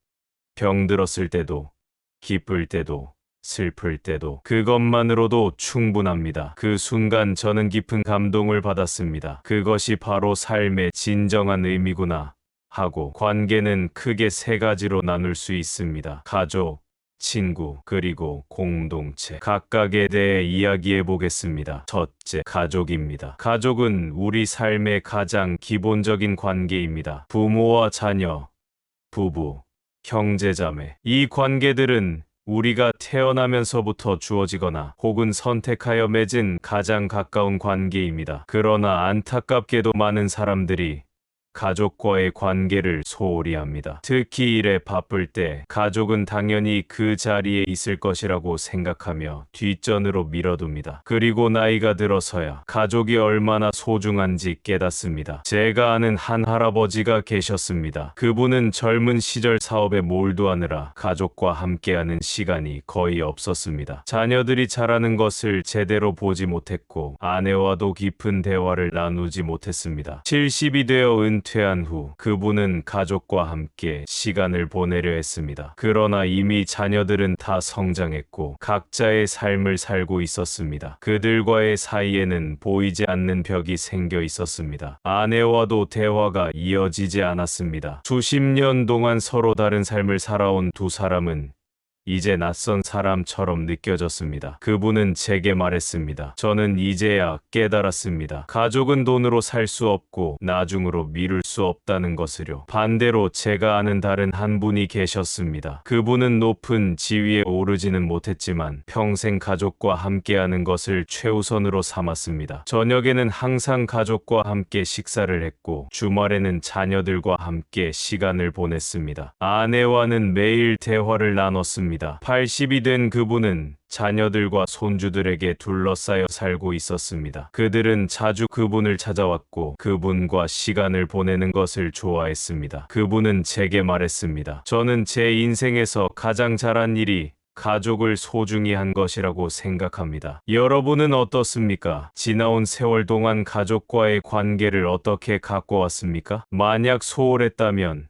병들었을 때도, 기쁠 때도, 슬플 때도 그것만으로도 충분합니다. 그 순간 저는 깊은 감동을 받았습니다. 그것이 바로 삶의 진정한 의미구나 하고, 관계는 크게 세 가지로 나눌 수 있습니다. 가족, 친구, 그리고 공동체. 각각에 대해 이야기해 보겠습니다. 첫째, 가족입니다. 가족은 우리 삶의 가장 기본적인 관계입니다. 부모와 자녀, 부부, 형제자매. 이 관계들은 우리가 태어나면서부터 주어지거나 혹은 선택하여 맺은 가장 가까운 관계입니다. 그러나 안타깝게도 많은 사람들이 가족과의 관계를 소홀히 합니다. 특히 일에 바쁠 때 가족은 당연히 그 자리에 있을 것이라고 생각하며 뒷전으로 밀어둡니다. 그리고 나이가 들어서야 가족이 얼마나 소중한지 깨닫습니다. 제가 아는 한 할아버지가 계셨습니다. 그분은 젊은 시절 사업에 몰두하느라 가족과 함께하는 시간이 거의 없었습니다. 자녀들이 자라는 것을 제대로 보지 못했고 아내와도 깊은 대화를 나누지 못했습니다. 70이 되어 은퇴한 후 그분은 가족과 함께 시간을 보내려 했습니다. 그러나 이미 자녀들은 다 성장했고 각자의 삶을 살고 있었습니다. 그들과의 사이에는 보이지 않는 벽이 생겨 있었습니다. 아내와도 대화가 이어지지 않았습니다. 수십 년 동안 서로 다른 삶을 살아온 두 사람은 이제 낯선 사람처럼 느껴졌습니다. 그분은 제게 말했습니다. 저는 이제야 깨달았습니다. 가족은 돈으로 살 수 없고 나중으로 미룰 수 없다는 것을요. 반대로 제가 아는 다른 한 분이 계셨습니다. 그분은 높은 지위에 오르지는 못했지만 평생 가족과 함께하는 것을 최우선으로 삼았습니다. 저녁에는 항상 가족과 함께 식사를 했고 주말에는 자녀들과 함께 시간을 보냈습니다. 아내와는 매일 대화를 나눴습니다. 80이 된 그분은 자녀들과 손주들에게 둘러싸여 살고 있었습니다. 그들은 자주 그분을 찾아왔고 그분과 시간을 보내는 것을 좋아했습니다. 그분은 제게 말했습니다. 저는 제 인생에서 가장 잘한 일이 가족을 소중히 한 것이라고 생각합니다. 여러분은 어떻습니까? 지나온 세월 동안 가족과의 관계를 어떻게 갖고 왔습니까? 만약 소홀했다면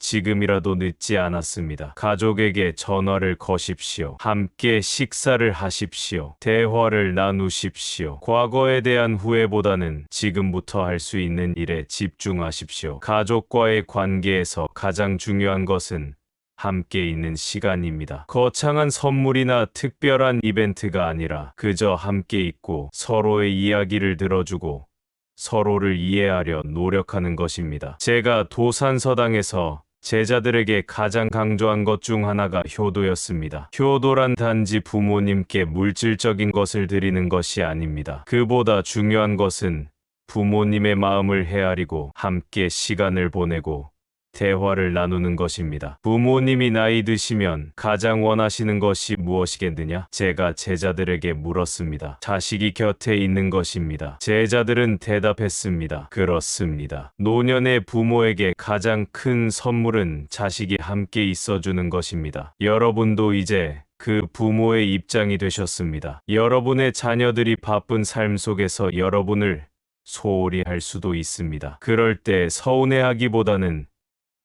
지금이라도 늦지 않았습니다. 가족에게 전화를 거십시오. 함께 식사를 하십시오. 대화를 나누십시오. 과거에 대한 후회보다는 지금부터 할 수 있는 일에 집중하십시오. 가족과의 관계에서 가장 중요한 것은 함께 있는 시간입니다. 거창한 선물이나 특별한 이벤트가 아니라 그저 함께 있고 서로의 이야기를 들어주고 서로를 이해하려 노력하는 것입니다. 제가 도산서당에서 제자들에게 가장 강조한 것 중 하나가 효도였습니다. 효도란 단지 부모님께 물질적인 것을 드리는 것이 아닙니다. 그보다 중요한 것은 부모님의 마음을 헤아리고 함께 시간을 보내고 대화를 나누는 것입니다. 부모님이 나이 드시면 가장 원하시는 것이 무엇이겠느냐? 제가 제자들에게 물었습니다. 자식이 곁에 있는 것입니다. 제자들은 대답했습니다. 그렇습니다. 노년의 부모에게 가장 큰 선물은 자식이 함께 있어주는 것입니다. 여러분도 이제 그 부모의 입장이 되셨습니다. 여러분의 자녀들이 바쁜 삶 속에서 여러분을 소홀히 할 수도 있습니다. 그럴 때 서운해하기보다는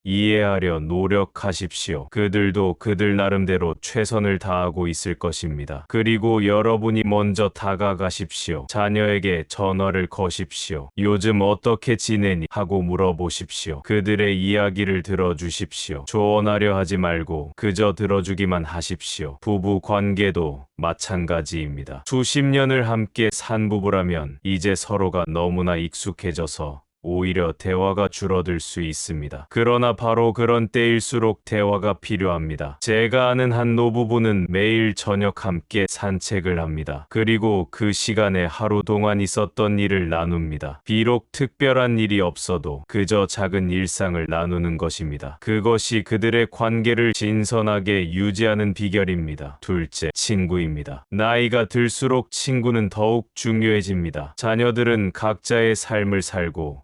이해하려 노력하십시오. 그들도 그들 나름대로 최선을 다하고 있을 것입니다. 그리고 여러분이 먼저 다가가십시오. 자녀에게 전화를 거십시오. 요즘 어떻게 지내니? 하고 물어보십시오. 그들의 이야기를 들어주십시오. 조언하려 하지 말고 그저 들어주기만 하십시오. 부부 관계도 마찬가지입니다. 수십 년을 함께 산 부부라면 이제 서로가 너무나 익숙해져서 오히려 대화가 줄어들 수 있습니다. 그러나 바로 그런 때일수록 대화가 필요합니다. 제가 아는 한 노부부는 매일 저녁 함께 산책을 합니다. 그리고 그 시간에 하루 동안 있었던 일을 나눕니다. 비록 특별한 일이 없어도 그저 작은 일상을 나누는 것입니다. 그것이 그들의 관계를 신선하게 유지하는 비결입니다. 둘째, 친구입니다. 나이가 들수록 친구는 더욱 중요해집니다. 자녀들은 각자의 삶을 살고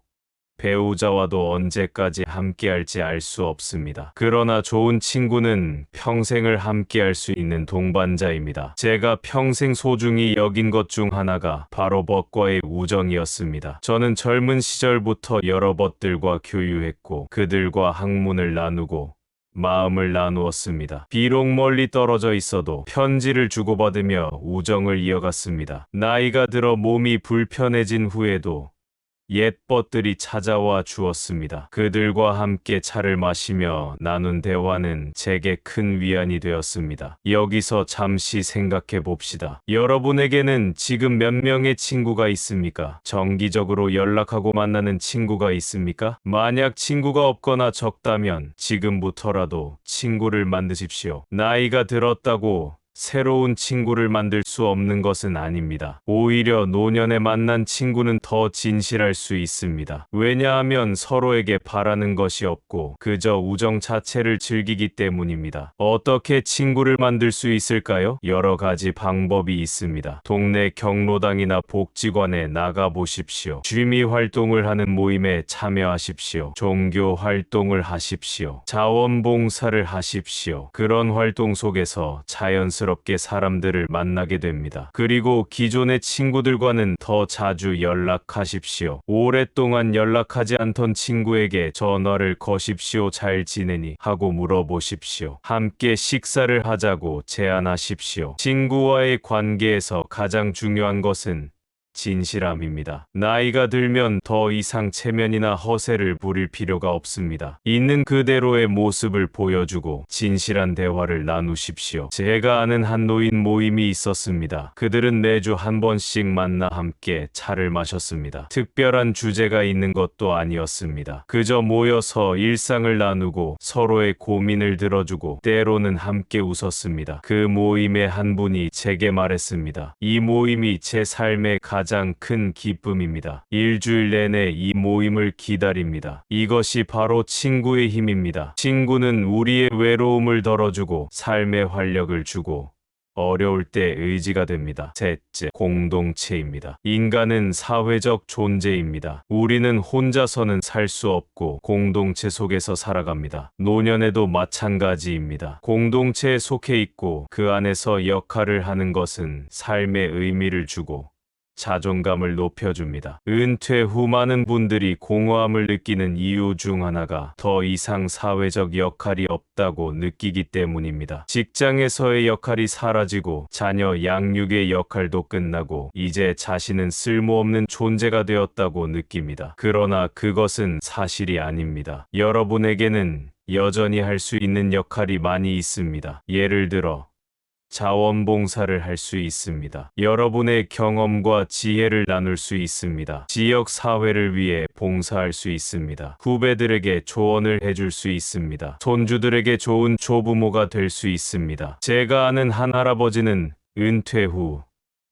배우자와도 언제까지 함께할지 알 수 없습니다. 그러나 좋은 친구는 평생을 함께할 수 있는 동반자입니다. 제가 평생 소중히 여긴 것 중 하나가 바로 벗과의 우정이었습니다. 저는 젊은 시절부터 여러 벗들과 교유했고 그들과 학문을 나누고 마음을 나누었습니다. 비록 멀리 떨어져 있어도 편지를 주고받으며 우정을 이어갔습니다. 나이가 들어 몸이 불편해진 후에도 옛 벗들이 찾아와 주었습니다. 그들과 함께 차를 마시며 나눈 대화는 제게 큰 위안이 되었습니다. 여기서 잠시 생각해 봅시다. 여러분에게는 지금 몇 명의 친구가 있습니까? 정기적으로 연락하고 만나는 친구가 있습니까? 만약 친구가 없거나 적다면 지금부터라도 친구를 만드십시오. 나이가 들었다고 새로운 친구를 만들 수 없는 것은 아닙니다. 오히려 노년에 만난 친구는 더 진실할 수 있습니다. 왜냐하면 서로에게 바라는 것이 없고 그저 우정 자체를 즐기기 때문입니다. 어떻게 친구를 만들 수 있을까요? 여러 가지 방법이 있습니다. 동네 경로당이나 복지관에 나가보십시오. 취미 활동을 하는 모임에 참여하십시오. 종교 활동을 하십시오. 자원봉사를 하십시오. 그런 활동 속에서 자연스럽게 사람들을 만나게 됩니다. 그리고 기존의 친구들과는 더 자주 연락하십시오. 오랫동안 연락하지 않던 친구에게 전화를 거십시오. 잘 지내니? 하고 물어보십시오. 함께 식사를 하자고 제안하십시오. 친구와의 관계에서 가장 중요한 것은 진실함입니다. 나이가 들면 더 이상 체면이나 허세를 부릴 필요가 없습니다. 있는 그대로의 모습을 보여주고 진실한 대화를 나누십시오. 제가 아는 한 노인 모임이 있었습니다. 그들은 매주 한 번씩 만나 함께 차를 마셨습니다. 특별한 주제가 있는 것도 아니었습니다. 그저 모여서 일상을 나누고 서로의 고민을 들어주고 때로는 함께 웃었습니다. 그 모임의 한 분이 제게 말했습니다. 이 모임이 제 삶의 가장 큰 기쁨입니다. 일주일 내내 이 모임을 기다립니다. 이것이 바로 친구의 힘입니다. 친구는 우리의 외로움을 덜어주고 삶의 활력을 주고 어려울 때 의지가 됩니다. 셋째, 공동체입니다. 인간은 사회적 존재입니다. 우리는 혼자서는 살 수 없고 공동체 속에서 살아갑니다. 노년에도 마찬가지입니다. 공동체에 속해 있고 그 안에서 역할을 하는 것은 삶의 의미를 주고 자존감을 높여줍니다. 은퇴 후 많은 분들이 공허함을 느끼는 이유 중 하나가 더 이상 사회적 역할이 없다고 느끼기 때문입니다. 직장에서의 역할이 사라지고 자녀 양육의 역할도 끝나고 이제 자신은 쓸모없는 존재가 되었다고 느낍니다. 그러나 그것은 사실이 아닙니다. 여러분에게는 여전히 할 수 있는 역할이 많이 있습니다. 예를 들어 자원봉사를 할 수 있습니다. 여러분의 경험과 지혜를 나눌 수 있습니다. 지역 사회를 위해 봉사할 수 있습니다. 후배들에게 조언을 해줄 수 있습니다. 손주들에게 좋은 조부모가 될 수 있습니다. 제가 아는 한 할아버지는 은퇴 후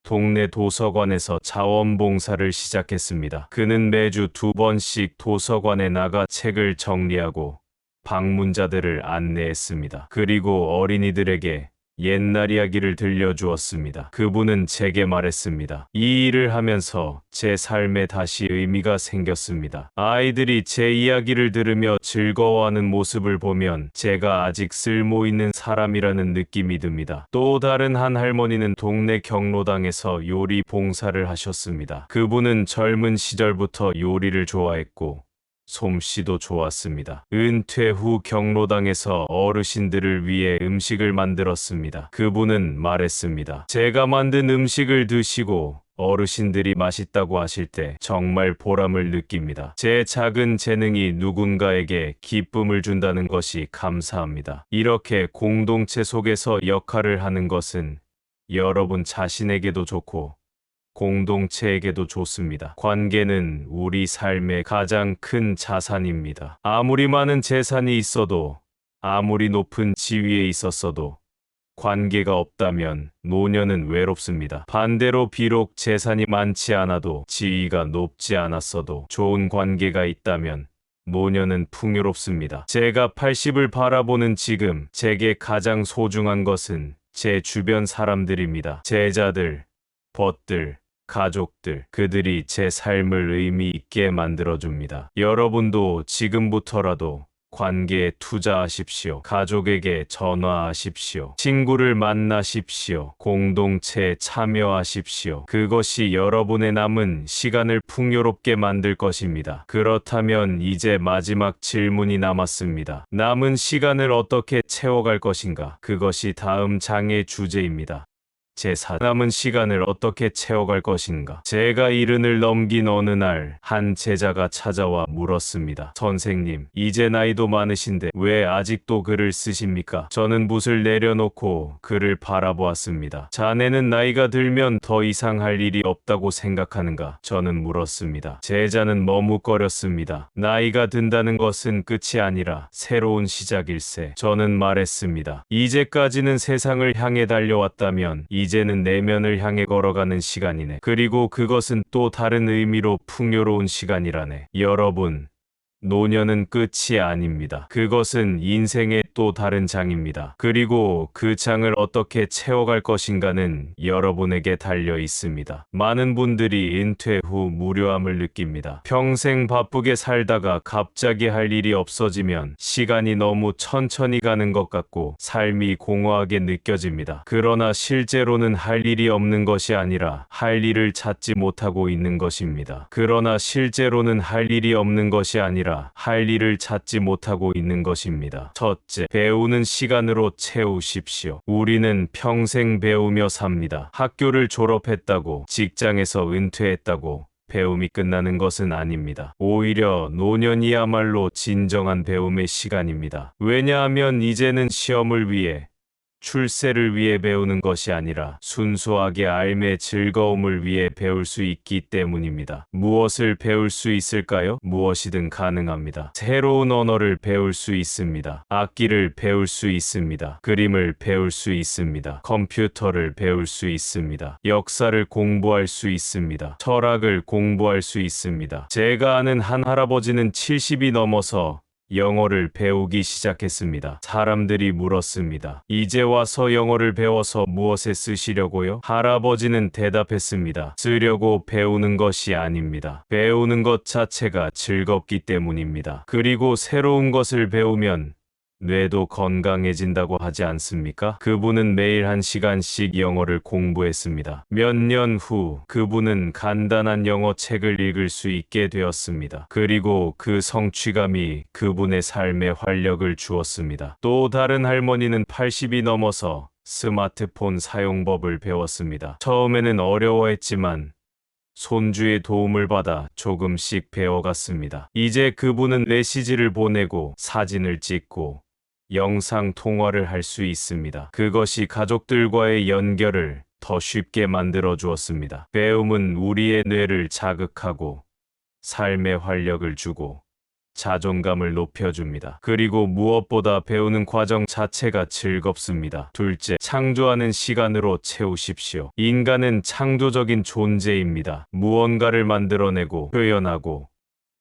동네 도서관에서 자원봉사를 시작했습니다. 그는 매주 2번씩 도서관에 나가 책을 정리하고 방문자들을 안내했습니다. 그리고 어린이들에게 옛날 이야기를 들려주었습니다. 그분은 제게 말했습니다. 이 일을 하면서 제 삶에 다시 의미가 생겼습니다. 아이들이 제 이야기를 들으며 즐거워하는 모습을 보면 제가 아직 쓸모있는 사람이라는 느낌이 듭니다. 또 다른 한 할머니는 동네 경로당에서 요리 봉사를 하셨습니다. 그분은 젊은 시절부터 요리를 좋아했고 솜씨도 좋았습니다. 은퇴 후 경로당에서 어르신들을 위해 음식을 만들었습니다. 그분은 말했습니다. 제가 만든 음식을 드시고 어르신들이 맛있다고 하실 때 정말 보람을 느낍니다. 제 작은 재능이 누군가에게 기쁨을 준다는 것이 감사합니다. 이렇게 공동체 속에서 역할을 하는 것은 여러분 자신에게도 좋고 공동체에게도 좋습니다. 관계는 우리 삶의 가장 큰 자산입니다. 아무리 많은 재산이 있어도, 아무리 높은 지위에 있었어도 관계가 없다면 노년은 외롭습니다. 반대로 비록 재산이 많지 않아도 지위가 높지 않았어도 좋은 관계가 있다면 노년은 풍요롭습니다. 제가 80을 바라보는 지금 제게 가장 소중한 것은 제 주변 사람들입니다. 제자들, 벗들, 가족들, 그들이 제 삶을 의미 있게 만들어줍니다. 여러분도 지금부터라도 관계에 투자하십시오. 가족에게 전화하십시오. 친구를 만나십시오. 공동체에 참여하십시오. 그것이 여러분의 남은 시간을 풍요롭게 만들 것입니다. 그렇다면 이제 마지막 질문이 남았습니다. 남은 시간을 어떻게 채워갈 것인가? 그것이 다음 장의 주제입니다. 남은 시간을 어떻게 채워갈 것인가? 제가 70을 넘긴 어느 날 한 제자가 찾아와 물었습니다. 선생님, 이제 나이도 많으신데 왜 아직도 글을 쓰십니까? 저는 붓을 내려놓고 글을 바라보았습니다. 자네는 나이가 들면 더 이상 할 일이 없다고 생각하는가? 저는 물었습니다. 제자는 머뭇거렸습니다. 나이가 든다는 것은 끝이 아니라 새로운 시작일세. 저는 말했습니다. 이제까지는 세상을 향해 달려왔다면 이제는 내면을 향해 걸어가는 시간이네. 그리고 그것은 또 다른 의미로 풍요로운 시간이라네. 여러분, 노년은 끝이 아닙니다. 그것은 인생의 또 다른 장입니다. 그리고 그 장을 어떻게 채워갈 것인가는 여러분에게 달려 있습니다. 많은 분들이 은퇴 후 무료함을 느낍니다. 평생 바쁘게 살다가 갑자기 할 일이 없어지면 시간이 너무 천천히 가는 것 같고 삶이 공허하게 느껴집니다. 그러나 실제로는 할 일이 없는 것이 아니라 할 일을 찾지 못하고 있는 것입니다. 할 일을 찾지 못하고 있는 것입니다. 첫째, 배우는 시간으로 채우십시오. 우리는 평생 배우며 삽니다. 학교를 졸업했다고, 직장에서 은퇴했다고 배움이 끝나는 것은 아닙니다. 오히려 노년이야말로 진정한 배움의 시간입니다. 왜냐하면 이제는 시험을 위해, 출세를 위해 배우는 것이 아니라 순수하게 삶의 즐거움을 위해 배울 수 있기 때문입니다. 무엇을 배울 수 있을까요? 무엇이든 가능합니다. 새로운 언어를 배울 수 있습니다. 악기를 배울 수 있습니다. 그림을 배울 수 있습니다. 컴퓨터를 배울 수 있습니다. 역사를 공부할 수 있습니다. 철학을 공부할 수 있습니다. 제가 아는 한 할아버지는 70이 넘어서 영어를 배우기 시작했습니다. 사람들이 물었습니다. 이제 와서 영어를 배워서 무엇에 쓰시려고요? 할아버지는 대답했습니다. 쓰려고 배우는 것이 아닙니다. 배우는 것 자체가 즐겁기 때문입니다. 그리고 새로운 것을 배우면 뇌도 건강해진다고 하지 않습니까? 그분은 매일 1시간씩 영어를 공부했습니다. 몇 년 후 그분은 간단한 영어 책을 읽을 수 있게 되었습니다. 그리고 그 성취감이 그분의 삶에 활력을 주었습니다. 또 다른 할머니는 80이 넘어서 스마트폰 사용법을 배웠습니다. 처음에는 어려워했지만 손주의 도움을 받아 조금씩 배워갔습니다. 이제 그분은 메시지를 보내고 사진을 찍고 영상 통화를 할 수 있습니다. 그것이 가족들과의 연결을 더 쉽게 만들어 주었습니다. 배움은 우리의 뇌를 자극하고 삶의 활력을 주고 자존감을 높여줍니다. 그리고 무엇보다 배우는 과정 자체가 즐겁습니다. 둘째, 창조하는 시간으로 채우십시오. 인간은 창조적인 존재입니다. 무언가를 만들어내고 표현하고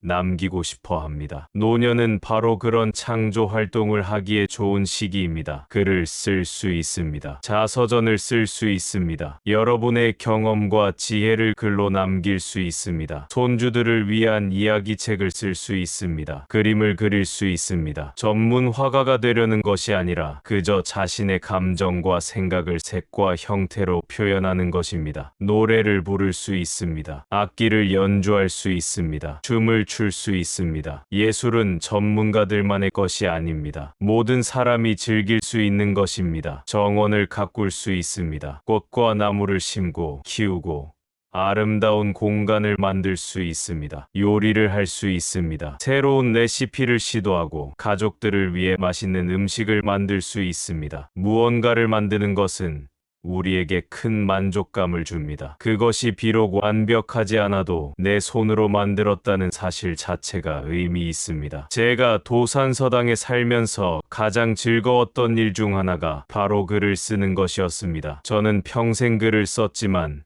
남기고 싶어 합니다. 노년은 바로 그런 창조 활동을 하기에 좋은 시기입니다. 글을 쓸 수 있습니다. 자서전을 쓸 수 있습니다. 여러분의 경험과 지혜를 글로 남길 수 있습니다. 손주들을 위한 이야기책을 쓸 수 있습니다. 그림을 그릴 수 있습니다. 전문 화가가 되려는 것이 아니라 그저 자신의 감정과 생각을 색과 형태로 표현하는 것입니다. 노래를 부를 수 있습니다. 악기를 연주할 수 있습니다. 춤을 출 수 있습니다. 예술은 전문가들만의 것이 아닙니다. 모든 사람이 즐길 수 있는 것입니다. 정원을 가꿀 수 있습니다. 꽃과 나무를 심고 키우고 아름다운 공간을 만들 수 있습니다. 요리를 할 수 있습니다. 새로운 레시피를 시도하고 가족들을 위해 맛있는 음식을 만들 수 있습니다. 무언가를 만드는 것은 우리에게 큰 만족감을 줍니다. 그것이 비록 완벽하지 않아도 내 손으로 만들었다는 사실 자체가 의미 있습니다. 제가 도산서당에 살면서 가장 즐거웠던 일 중 하나가 바로 글을 쓰는 것이었습니다. 저는 평생 글을 썼지만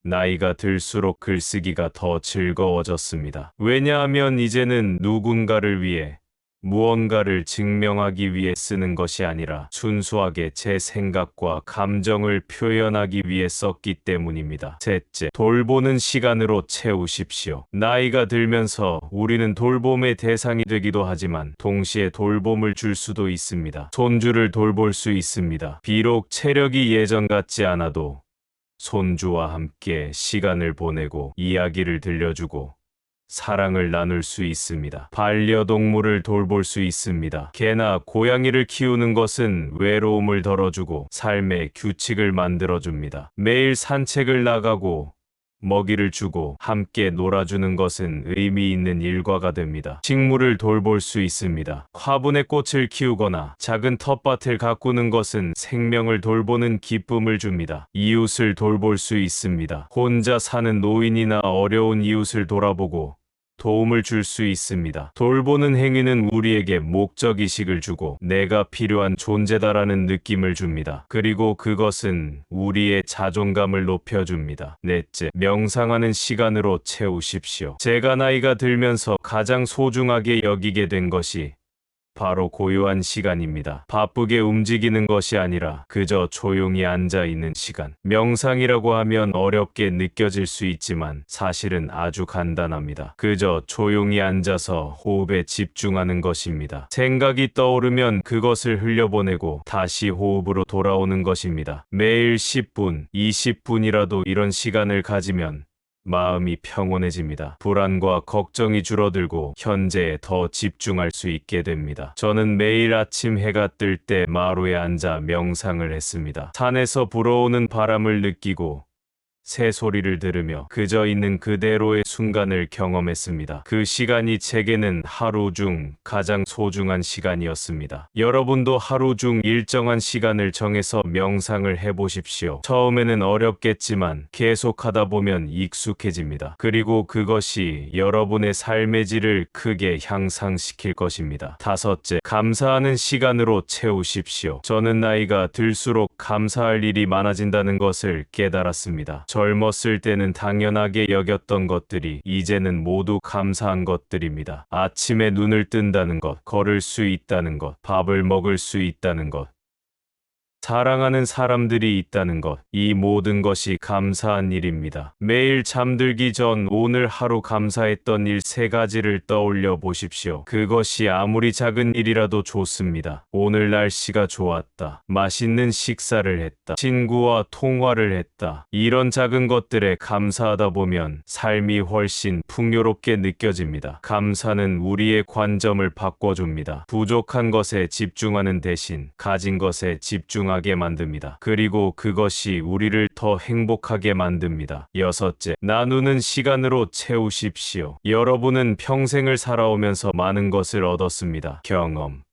나이가 들수록 글쓰기가 더 즐거워졌습니다. 왜냐하면 이제는 누군가를 위해 무언가를 증명하기 위해 쓰는 것이 아니라 순수하게 제 생각과 감정을 표현하기 위해 썼기 때문입니다. 셋째, 돌보는 시간으로 채우십시오. 나이가 들면서 우리는 돌봄의 대상이 되기도 하지만 동시에 돌봄을 줄 수도 있습니다. 손주를 돌볼 수 있습니다. 비록 체력이 예전 같지 않아도 손주와 함께 시간을 보내고 이야기를 들려주고 사랑을 나눌 수 있습니다. 반려동물을 돌볼 수 있습니다. 개나 고양이를 키우는 것은 외로움을 덜어주고 삶의 규칙을 만들어줍니다. 매일 산책을 나가고 먹이를 주고 함께 놀아주는 것은 의미 있는 일과가 됩니다. 식물을 돌볼 수 있습니다. 화분에 꽃을 키우거나 작은 텃밭을 가꾸는 것은 생명을 돌보는 기쁨을 줍니다. 이웃을 돌볼 수 있습니다. 혼자 사는 노인이나 어려운 이웃을 돌아보고 도움을 줄 수 있습니다. 돌보는 행위는 우리에게 목적의식을 주고 내가 필요한 존재다라는 느낌을 줍니다. 그리고 그것은 우리의 자존감을 높여줍니다. 넷째, 명상하는 시간으로 채우십시오. 제가 나이가 들면서 가장 소중하게 여기게 된 것이 바로 고요한 시간입니다. 바쁘게 움직이는 것이 아니라 그저 조용히 앉아 있는 시간. 명상이라고 하면 어렵게 느껴질 수 있지만 사실은 아주 간단합니다. 그저 조용히 앉아서 호흡에 집중하는 것입니다. 생각이 떠오르면 그것을 흘려보내고 다시 호흡으로 돌아오는 것입니다. 매일 10분, 20분이라도 이런 시간을 가지면 마음이 평온해집니다. 불안과 걱정이 줄어들고 현재에 더 집중할 수 있게 됩니다. 저는 매일 아침 해가 뜰 때 마루에 앉아 명상을 했습니다. 산에서 불어오는 바람을 느끼고 새소리를 들으며 그저 있는 그대로의 순간을 경험했습니다. 그 시간이 제게는 하루 중 가장 소중한 시간이었습니다. 여러분도 하루 중 일정한 시간을 정해서 명상을 해보십시오. 처음에는 어렵겠지만 계속하다 보면 익숙해집니다. 그리고 그것이 여러분의 삶의 질을 크게 향상시킬 것입니다. 다섯째, 감사하는 시간으로 채우십시오. 저는 나이가 들수록 감사할 일이 많아진다는 것을 깨달았습니다. 젊었을 때는 당연하게 여겼던 것들이 이제는 모두 감사한 것들입니다. 아침에 눈을 뜬다는 것, 걸을 수 있다는 것, 밥을 먹을 수 있다는 것, 사랑하는 사람들이 있다는 것, 이 모든 것이 감사한 일입니다. 매일 잠들기 전 오늘 하루 감사했던 일 3가지를 떠올려 보십시오. 그것이 아무리 작은 일이라도 좋습니다. 오늘 날씨가 좋았다. 맛있는 식사를 했다. 친구와 통화를 했다. 이런 작은 것들에 감사하다 보면 삶이 훨씬 풍요롭게 느껴집니다. 감사는 우리의 관점을 바꿔줍니다. 부족한 것에 집중하는 대신 가진 것에 집중하게 만듭니다. 그리고 그것이 우리를 더 행복하게 만듭니다. 여섯째, 나누는 시간으로 채우십시오. 여러분은 평생을 살아오면서 많은 것을 얻었습니다. 경험,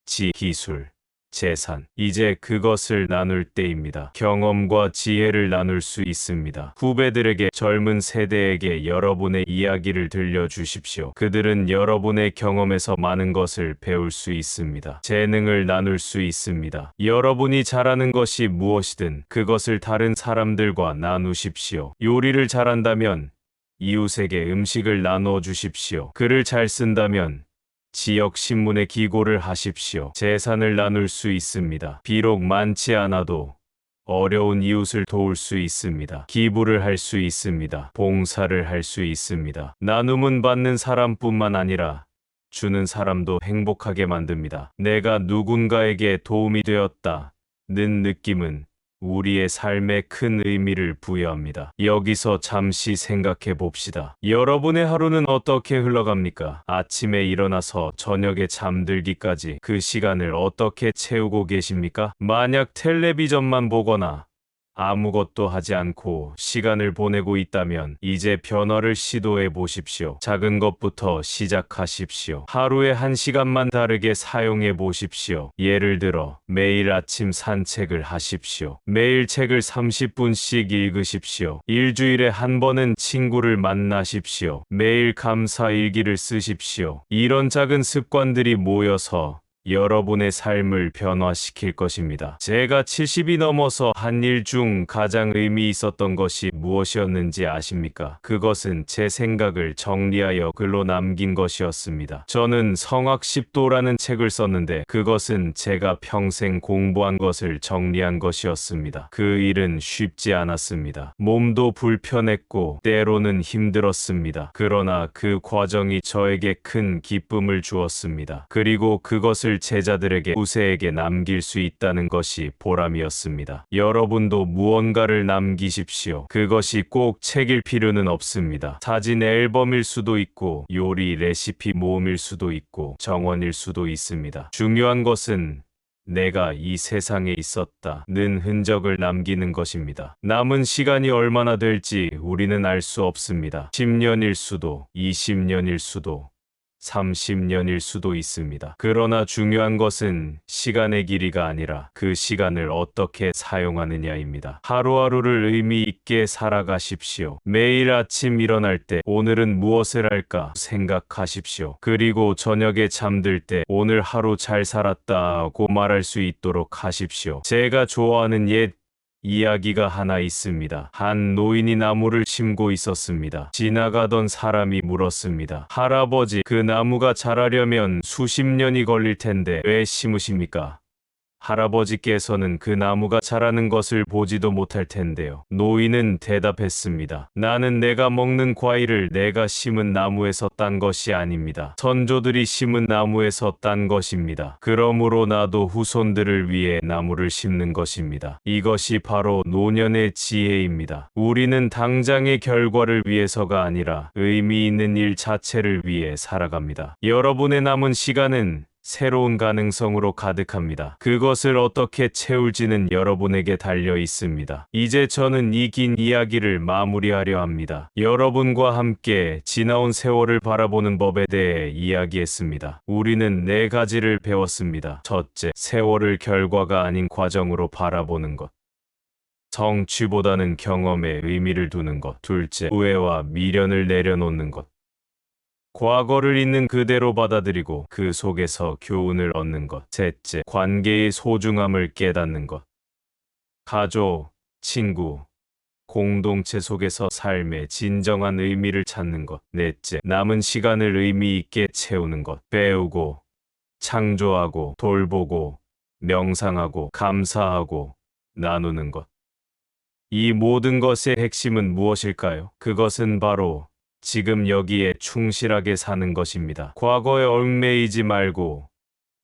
기술, 재산. 이제 그것을 나눌 때입니다. 경험과 지혜를 나눌 수 있습니다. 후배들에게, 젊은 세대에게 여러분의 이야기를 들려주십시오. 그들은 여러분의 경험에서 많은 것을 배울 수 있습니다. 재능을 나눌 수 있습니다. 여러분이 잘하는 것이 무엇이든 그것을 다른 사람들과 나누십시오. 요리를 잘한다면 이웃에게 음식을 나눠 주십시오. 글을 잘 쓴다면 지역 신문에 기고를 하십시오. 재산을 나눌 수 있습니다. 비록 많지 않아도 어려운 이웃을 도울 수 있습니다. 기부를 할 수 있습니다. 봉사를 할 수 있습니다. 나눔은 받는 사람뿐만 아니라 주는 사람도 행복하게 만듭니다. 내가 누군가에게 도움이 되었다는 느낌은 우리의 삶에 큰 의미를 부여합니다. 여기서 잠시 생각해 봅시다. 여러분의 하루는 어떻게 흘러갑니까? 아침에 일어나서 저녁에 잠들기까지 그 시간을 어떻게 채우고 계십니까? 만약 텔레비전만 보거나 아무것도 하지 않고 시간을 보내고 있다면 이제 변화를 시도해 보십시오. 작은 것부터 시작하십시오. 하루에 1시간만 다르게 사용해 보십시오. 예를 들어 매일 아침 산책을 하십시오. 매일 책을 30분씩 읽으십시오. 일주일에 한 번은 친구를 만나십시오. 매일 감사 일기를 쓰십시오. 이런 작은 습관들이 모여서 여러분의 삶을 변화시킬 것입니다. 제가 70이 넘어서 한 일 중 가장 의미 있었던 것이 무엇이었는지 아십니까? 그것은 제 생각을 정리하여 글로 남긴 것이었습니다. 저는 성악 10도라는 책을 썼는데 그것은 제가 평생 공부한 것을 정리한 것이었습니다. 그 일은 쉽지 않았습니다. 몸도 불편했고 때로는 힘들었습니다. 그러나 그 과정이 저에게 큰 기쁨을 주었습니다. 그리고 그것을 제자들에게 후세에게 남길 수 있다는 것이 보람이었습니다. 여러분도 무언가를 남기십시오. 그것이 꼭 책일 필요는 없습니다. 사진 앨범일 수도 있고 요리 레시피 모음일 수도 있고 정원일 수도 있습니다. 중요한 것은 내가 이 세상에 있었다는 흔적을 남기는 것입니다. 남은 시간이 얼마나 될지 우리는 알 수 없습니다. 10년일 수도 20년일 수도 30년일 수도 있습니다. 그러나 중요한 것은 시간의 길이가 아니라 그 시간을 어떻게 사용하느냐입니다. 하루하루를 의미 있게 살아가십시오. 매일 아침 일어날 때 오늘은 무엇을 할까 생각하십시오. 그리고 저녁에 잠들 때 오늘 하루 잘 살았다고 말할 수 있도록 하십시오. 제가 좋아하는 옛 이야기가 하나 있습니다. 한 노인이 나무를 심고 있었습니다. 지나가던 사람이 물었습니다. 할아버지, 그 나무가 자라려면 수십 년이 걸릴 텐데 왜 심으십니까? 할아버지께서는 그 나무가 자라는 것을 보지도 못할 텐데요. 노인은 대답했습니다. 나는 내가 먹는 과일을 내가 심은 나무에서 딴 것이 아닙니다. 선조들이 심은 나무에서 딴 것입니다. 그러므로 나도 후손들을 위해 나무를 심는 것입니다. 이것이 바로 노년의 지혜입니다. 우리는 당장의 결과를 위해서가 아니라 의미 있는 일 자체를 위해 살아갑니다. 여러분의 남은 시간은 새로운 가능성으로 가득합니다. 그것을 어떻게 채울지는 여러분에게 달려 있습니다. 이제 저는 이 긴 이야기를 마무리하려 합니다. 여러분과 함께 지나온 세월을 바라보는 법에 대해 이야기했습니다. 우리는 4가지를 배웠습니다. 첫째, 세월을 결과가 아닌 과정으로 바라보는 것. 성취보다는 경험에 의미를 두는 것. 둘째, 후회와 미련을 내려놓는 것. 과거를 있는 그대로 받아들이고 그 속에서 교훈을 얻는 것. 셋째, 관계의 소중함을 깨닫는 것. 가족, 친구, 공동체 속에서 삶의 진정한 의미를 찾는 것. 넷째, 남은 시간을 의미 있게 채우는 것. 배우고, 창조하고, 돌보고, 명상하고, 감사하고, 나누는 것. 이 모든 것의 핵심은 무엇일까요? 그것은 바로 지금 여기에 충실하게 사는 것입니다. 과거에 얽매이지 말고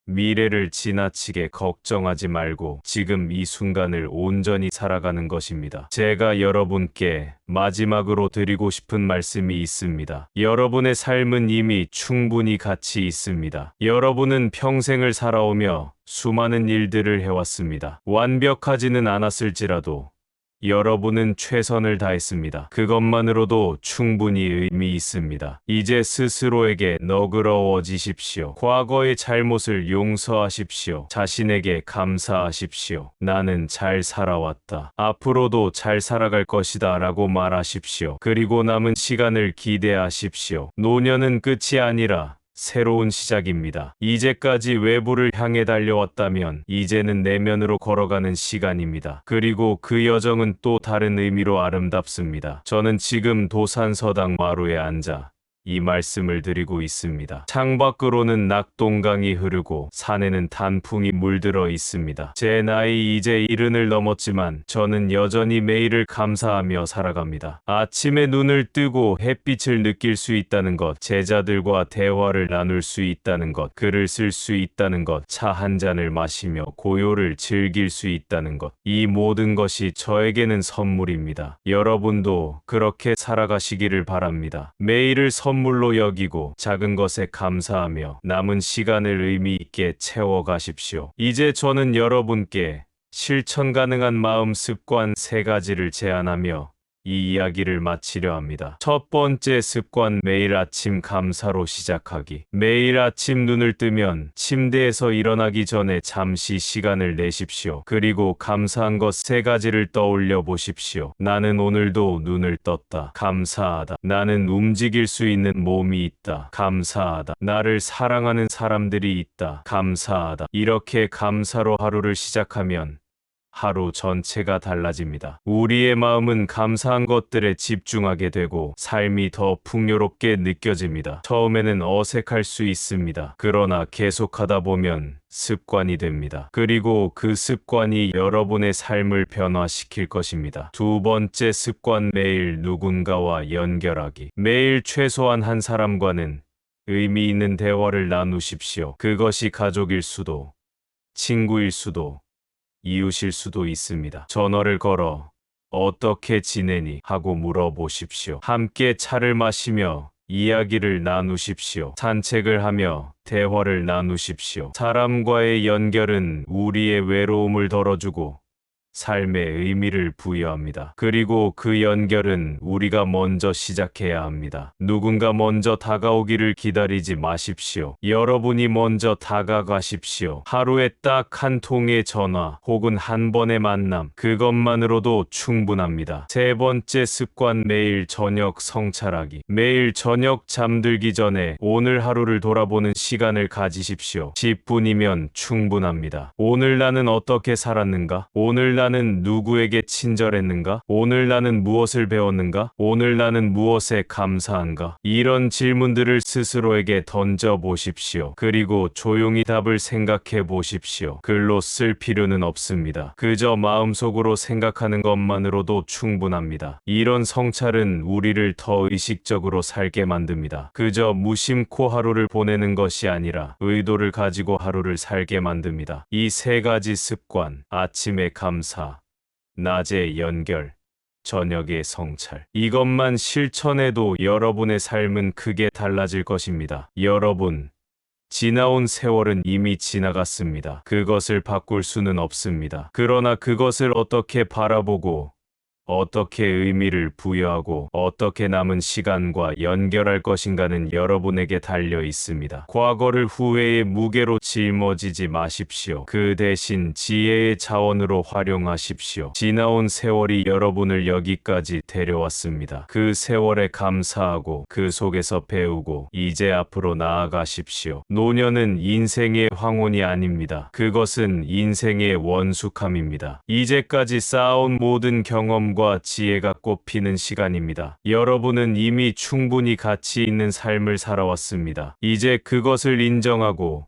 미래를 지나치게 걱정하지 말고 지금 이 순간을 온전히 살아가는 것입니다. 제가 여러분께 마지막으로 드리고 싶은 말씀이 있습니다. 여러분의 삶은 이미 충분히 가치 있습니다. 여러분은 평생을 살아오며 수많은 일들을 해왔습니다. 완벽하지는 않았을지라도 여러분은 최선을 다했습니다. 그것만으로도 충분히 의미 있습니다. 이제 스스로에게 너그러워지십시오. 과거의 잘못을 용서하십시오. 자신에게 감사하십시오. 나는 잘 살아왔다. 앞으로도 잘 살아갈 것이다 라고 말하십시오. 그리고 남은 시간을 기대하십시오. 노년은 끝이 아니라 새로운 시작입니다. 이제까지 외부를 향해 달려왔다면 이제는 내면으로 걸어가는 시간입니다. 그리고 그 여정은 또 다른 의미로 아름답습니다. 저는 지금 도산서당 마루에 앉아 이 말씀을 드리고 있습니다. 창밖으로는 낙동강이 흐르고 산에는 단풍이 물들어 있습니다. 제 나이 이제 70을 넘었지만 저는 여전히 매일을 감사하며 살아갑니다. 아침에 눈을 뜨고 햇빛을 느낄 수 있다는 것, 제자들과 대화를 나눌 수 있다는 것, 글을 쓸 수 있다는 것, 차 한 잔을 마시며 고요를 즐길 수 있다는 것, 이 모든 것이 저에게는 선물입니다. 여러분도 그렇게 살아가시기를 바랍니다. 매일을 선물로 여기고 작은 것에 감사하며 남은 시간을 의미 있게 채워가십시오. 이제 저는 여러분께 실천 가능한 마음 습관 3가지를 제안하며 이 이야기를 마치려 합니다. 첫 번째 습관, 매일 아침 감사로 시작하기. 매일 아침 눈을 뜨면 침대에서 일어나기 전에 잠시 시간을 내십시오. 그리고 감사한 것 3가지를 떠올려 보십시오. 나는 오늘도 눈을 떴다. 감사하다. 나는 움직일 수 있는 몸이 있다. 감사하다. 나를 사랑하는 사람들이 있다. 감사하다. 이렇게 감사로 하루를 시작하면 하루 전체가 달라집니다. 우리의 마음은 감사한 것들에 집중하게 되고 삶이 더 풍요롭게 느껴집니다. 처음에는 어색할 수 있습니다. 그러나 계속하다 보면 습관이 됩니다. 그리고 그 습관이 여러분의 삶을 변화시킬 것입니다. 두 번째 습관, 매일 누군가와 연결하기. 매일 최소한 한 사람과는 의미 있는 대화를 나누십시오. 그것이 가족일 수도, 친구일 수도, 이웃일 수도 있습니다. 전화를 걸어 어떻게 지내니 하고 물어보십시오. 함께 차를 마시며 이야기를 나누십시오. 산책을 하며 대화를 나누십시오. 사람과의 연결은 우리의 외로움을 덜어주고 삶의 의미를 부여합니다. 그리고 그 연결은 우리가 먼저 시작해야 합니다. 누군가 먼저 다가오기를 기다리지 마십시오. 여러분이 먼저 다가가십시오. 하루에 딱 한 통의 전화 혹은 한 번의 만남, 그것만으로도 충분합니다. 세 번째 습관, 매일 저녁 성찰하기. 매일 저녁 잠들기 전에 오늘 하루를 돌아보는 시간을 가지십시오. 10분이면 충분합니다. 오늘 나는 어떻게 살았는가? 오늘 나는 누구에게 친절했는가? 오늘 나는 무엇을 배웠는가? 오늘 나는 무엇에 감사한가? 이런 질문들을 스스로에게 던져보십시오. 그리고 조용히 답을 생각해 보십시오. 글로 쓸 필요는 없습니다. 그저 마음속으로 생각하는 것만으로도 충분합니다. 이런 성찰은 우리를 더 의식적으로 살게 만듭니다. 그저 무심코 하루를 보내는 것이 아니라 의도를 가지고 하루를 살게 만듭니다. 이 3가지 습관, 아침에 감사, 낮에 연결, 저녁의 성찰. 이것만 실천해도 여러분의 삶은 크게 달라질 것입니다. 여러분, 지나온 세월은 이미 지나갔습니다. 그것을 바꿀 수는 없습니다. 그러나 그것을 어떻게 바라보고 어떻게 의미를 부여하고 어떻게 남은 시간과 연결할 것인가는 여러분에게 달려 있습니다. 과거를 후회의 무게로 짊어지지 마십시오. 그 대신 지혜의 자원으로 활용하십시오. 지나온 세월이 여러분을 여기까지 데려왔습니다. 그 세월에 감사하고 그 속에서 배우고 이제 앞으로 나아가십시오. 노년은 인생의 황혼이 아닙니다. 그것은 인생의 원숙함입니다. 이제까지 쌓아온 모든 경험과 지혜가 꽃피는 시간입니다. 여러분은 이미 충분히 가치 있는 삶을 살아왔습니다. 이제 그것을 인정하고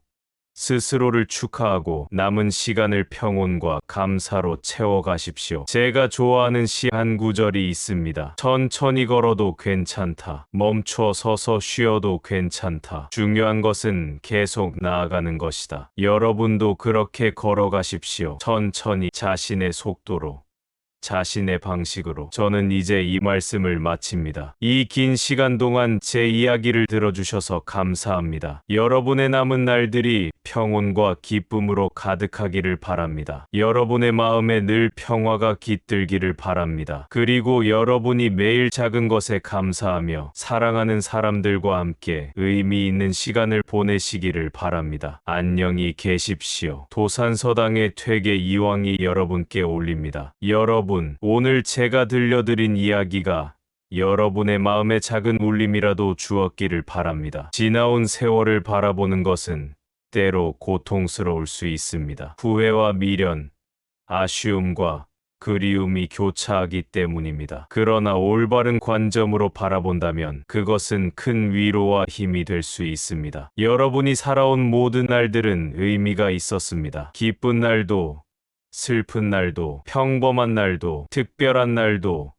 스스로를 축하하고 남은 시간을 평온과 감사로 채워가십시오. 제가 좋아하는 시 한 구절이 있습니다. 천천히 걸어도 괜찮다. 멈춰 서서 쉬어도 괜찮다. 중요한 것은 계속 나아가는 것이다. 여러분도 그렇게 걸어가십시오. 천천히, 자신의 속도로, 자신의 방식으로. 저는 이제 이 말씀을 마칩니다. 이 긴 시간 동안 제 이야기를 들어주셔서 감사합니다. 여러분의 남은 날들이 평온과 기쁨으로 가득하기를 바랍니다. 여러분의 마음에 늘 평화가 깃들기를 바랍니다. 그리고 여러분이 매일 작은 것에 감사하며 사랑하는 사람들과 함께 의미 있는 시간을 보내시기를 바랍니다. 안녕히 계십시오. 도산서당의 퇴계 이왕이 여러분께 올립니다. 여러분, 오늘 제가 들려드린 이야기가 여러분의 마음에 작은 울림이라도 주었기를 바랍니다. 지나온 세월을 바라보는 것은 때로 고통스러울 수 있습니다. 후회와 미련, 아쉬움과 그리움이 교차하기 때문입니다. 그러나 올바른 관점으로 바라본다면 그것은 큰 위로와 힘이 될 수 있습니다. 여러분이 살아온 모든 날들은 의미가 있었습니다. 기쁜 날도, 슬픈 날도, 평범한 날도, 특별한 날도,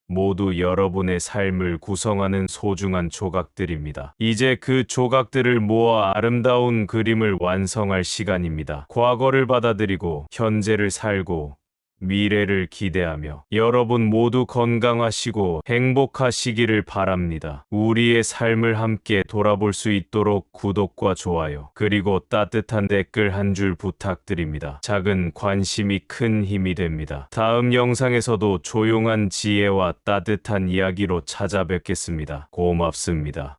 모두 여러분의 삶을 구성하는 소중한 조각들입니다. 이제 그 조각들을 모아 아름다운 그림을 완성할 시간입니다. 과거를 받아들이고, 현재를 살고, 미래를 기대하며 여러분 모두 건강하시고 행복하시기를 바랍니다. 우리의 삶을 함께 돌아볼 수 있도록 구독과 좋아요, 그리고 따뜻한 댓글 한 줄 부탁드립니다. 작은 관심이 큰 힘이 됩니다. 다음 영상에서도 조용한 지혜와 따뜻한 이야기로 찾아뵙겠습니다. 고맙습니다.